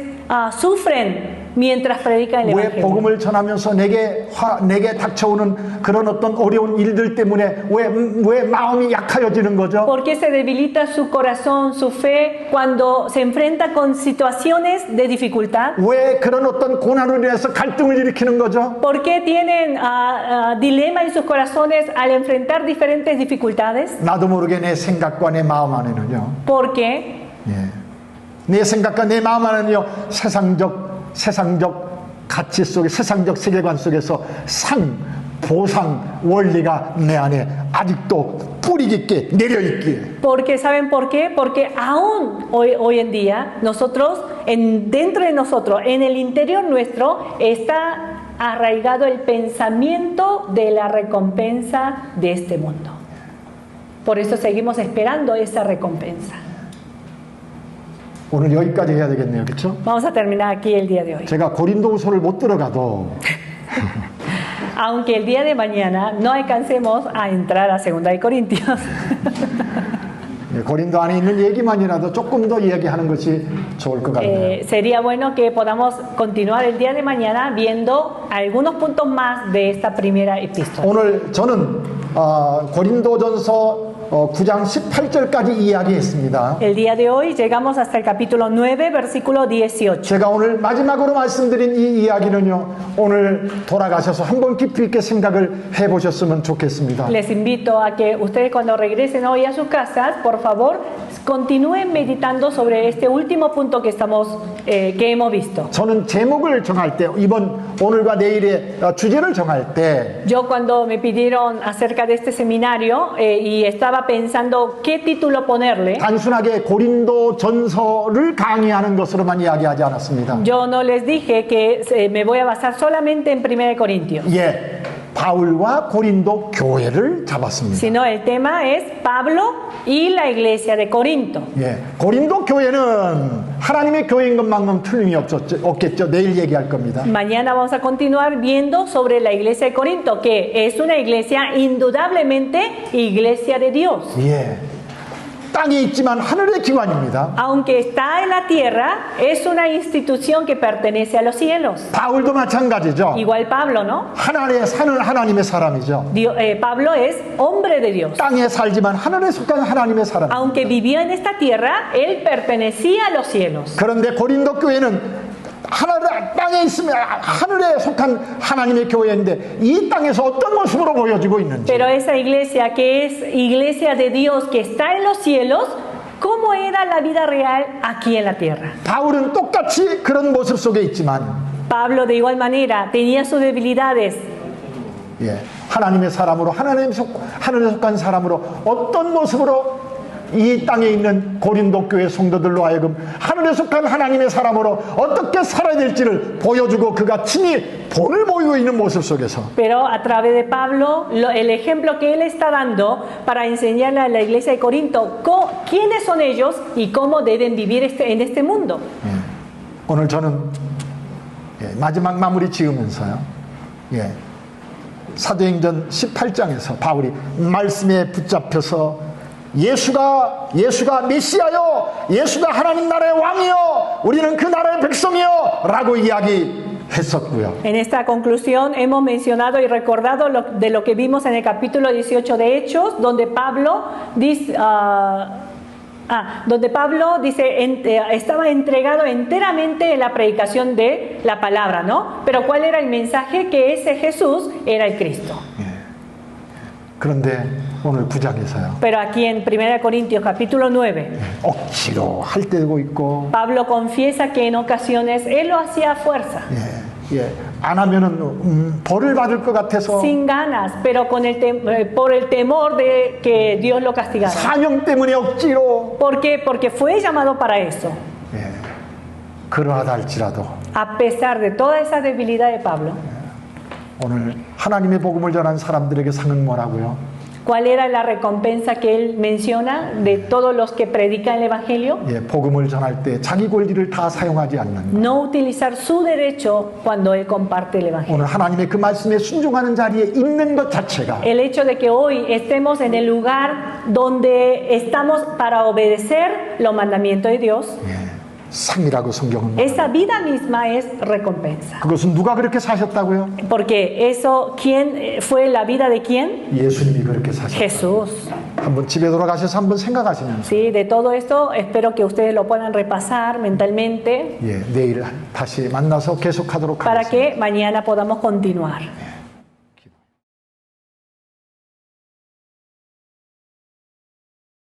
sufren mientras predican el 왜 Evangelio. 복음을 전하면서 내게 닥쳐오는 그런 어떤 어려운 일들 때문에 왜 마음이 약하여지는 거죠? ¿Por qué se debilita su corazón, su fe cuando se enfrenta con situaciones de dificultad? 왜 그런 어떤 고난으로 인해서 갈등을 일으키는 거죠? ¿Por qué tienen dilema en sus corazones al enfrentar diferentes dificultades? 나도 모르게 내 생각과 내 마음 안에는요. Porque 내 생각과 내 마음 안에는요. 세상적 가치 속에 세상적 세계관 속에서 보상 원리가 내 안에 아직도 뿌리 깊게 내려 있기에. Porque ¿saben por qué? Porque aún hoy en día nosotros, dentro de nosotros, en el interior nuestro, está arraigado el pensamiento de la recompensa de este mundo. Por eso seguimos esperando esa recompensa. 오늘 여기까지 해야 되겠네요. 그렇죠? Vamos a terminar aquí el día de hoy. 제가 고린도후서를 못 들어가도 Aunque el día de mañana no alcancemos a entrar a 2 de Corintios, 고린도 안에 있는 얘기만이라도 조금 더 이야기하는 것이 좋을 것 같네요. sería bueno que podamos continuar el día de mañana viendo algunos puntos más de esta primera epístola. 오늘 저는 고린도전서 9장 18절까지 이야기했습니다. El día de hoy llegamos hasta el capítulo 9, versículo 18. 제가 오늘 마지막으로 말씀드린 이 이야기는요, 오늘 돌아가셔서 한번 깊이 있게 생각을 해보셨으면 좋겠습니다. Les invito a que ustedes cuando regresen hoy a sus casas, por favor, continúen meditando sobre este último punto que hemos visto. 저는 제목을 정할 때, 오늘과 내일의 주제를 정할 때, Yo cuando me pidieron acerca de este seminario y estaba pensando qué título ponerle, 단순하게 고린도 전서를 강의하는 것으로만 이야기하지 않았습니다. yo no les dije que me voy a basar solamente en 1 Corintios, 예, 바울과 고린도 교회를 잡았습니다. sino el tema es Pablo y la iglesia de Corinto. 예, 고린도 교회는 하나님의 교회인 것만큼 틀림이 없겠죠. 내일 얘기할 겁니다. Mañana vamos a continuar viendo sobre la iglesia de Corinto, que es una iglesia indudablemente iglesia de Dios. 예, 땅에 있지만 하늘의 기관입니다. Aunque está en la tierra, es una institución que pertenece a los cielos. 바울도 마찬가지죠. Igual Pablo, ¿no? 하늘에 사는 하나님의 사람이죠. Pablo es hombre de Dios. 땅에 살지만 하늘에 속한 하나님의 사람. Aunque vivía en esta tierra, él pertenecía a los cielos. 그런데 고린도 교회는 땅에 있으면 하늘에 속한 하나님의 교회인데 이 땅에서 어떤 모습으로 보여지고 있는지. Pero esa iglesia que es iglesia de Dios, que está en los cielos, ¿cómo era la vida real aquí en la tierra? 바울은 똑같이 그런 모습 속에 있지만 Pablo de igual manera tenía sus debilidades. 예, 하나님의 사람으로 하늘에 속한 사람으로 어떤 모습으로 이 땅에 있는 고린도 교회 성도들로 하여금 하늘에 속한 하나님의 사람으로 어떻게 살아야 될지를 보여주고 그가 친히 본을 보이고 있는 모습 속에서 Pero a través de Pablo, el ejemplo que él está dando para enseñarle a la iglesia de Corinto quiénes son ellos y cómo deben vivir en este mundo. 오늘 저는 마지막 마무리 지으면서요. 사도행전 18장에서 바울이 말씀에 붙잡혀서 예수가 메시아요, 예수가 하나님 나라의 왕이요, 우리는 그 나라의 백성이요 라고 이야기했었고요. En esta conclusión hemos mencionado y recordado de lo que vimos en el capítulo 18 de Hechos, donde Pablo dice, estaba entregado enteramente en la predicación de la palabra, ¿no? Pero ¿cuál era el mensaje? Que ese Jesús era el Cristo. 그런데 오늘 9장에서요. Pero aquí en 1 Corintios capítulo 9, 억지로 할 때도 있고, Pablo confiesa que en ocasiones él lo hacía a fuerza. 예, 안 하면은 벌을 받을 것 같아서 sin ganas, pero con por el temor de que Dios lo castigara. 사명 때문에 억지로 ¿Por qué? Porque fue llamado para eso. 예, 그러하다 할지라도 A pesar de toda esa debilidad de Pablo, 오늘 하나님의 복음을 전한 사람들에게 상은 뭐라고요? ¿cuál era la recompensa que él menciona de todos los que predican el Evangelio? 예, 복음을 전할 때 자기 권리를 다 사용하지 않는 No utilizar su derecho cuando él comparte el Evangelio. 오늘 하나님의 그 말씀에 순종하는 자리에 있는 것 자체가 El hecho de que hoy estemos en el lugar donde estamos para obedecer los mandamientos de Dios, 예, 상이라고 성경은 말합니다. esa vida misma es recompensa. 그것은 누가 그렇게 사셨다고요? Porque eso, ¿quién fue la vida de quién? 예수님이 그렇게 사셨다. Jesús. 한번 집에 돌아가셔서 한번 생각하시면서 Sí, de todo esto espero que ustedes lo puedan repasar mentalmente 예, 내일 다시 만나서 계속하도록 para 하겠습니다. que mañana podamos continuar.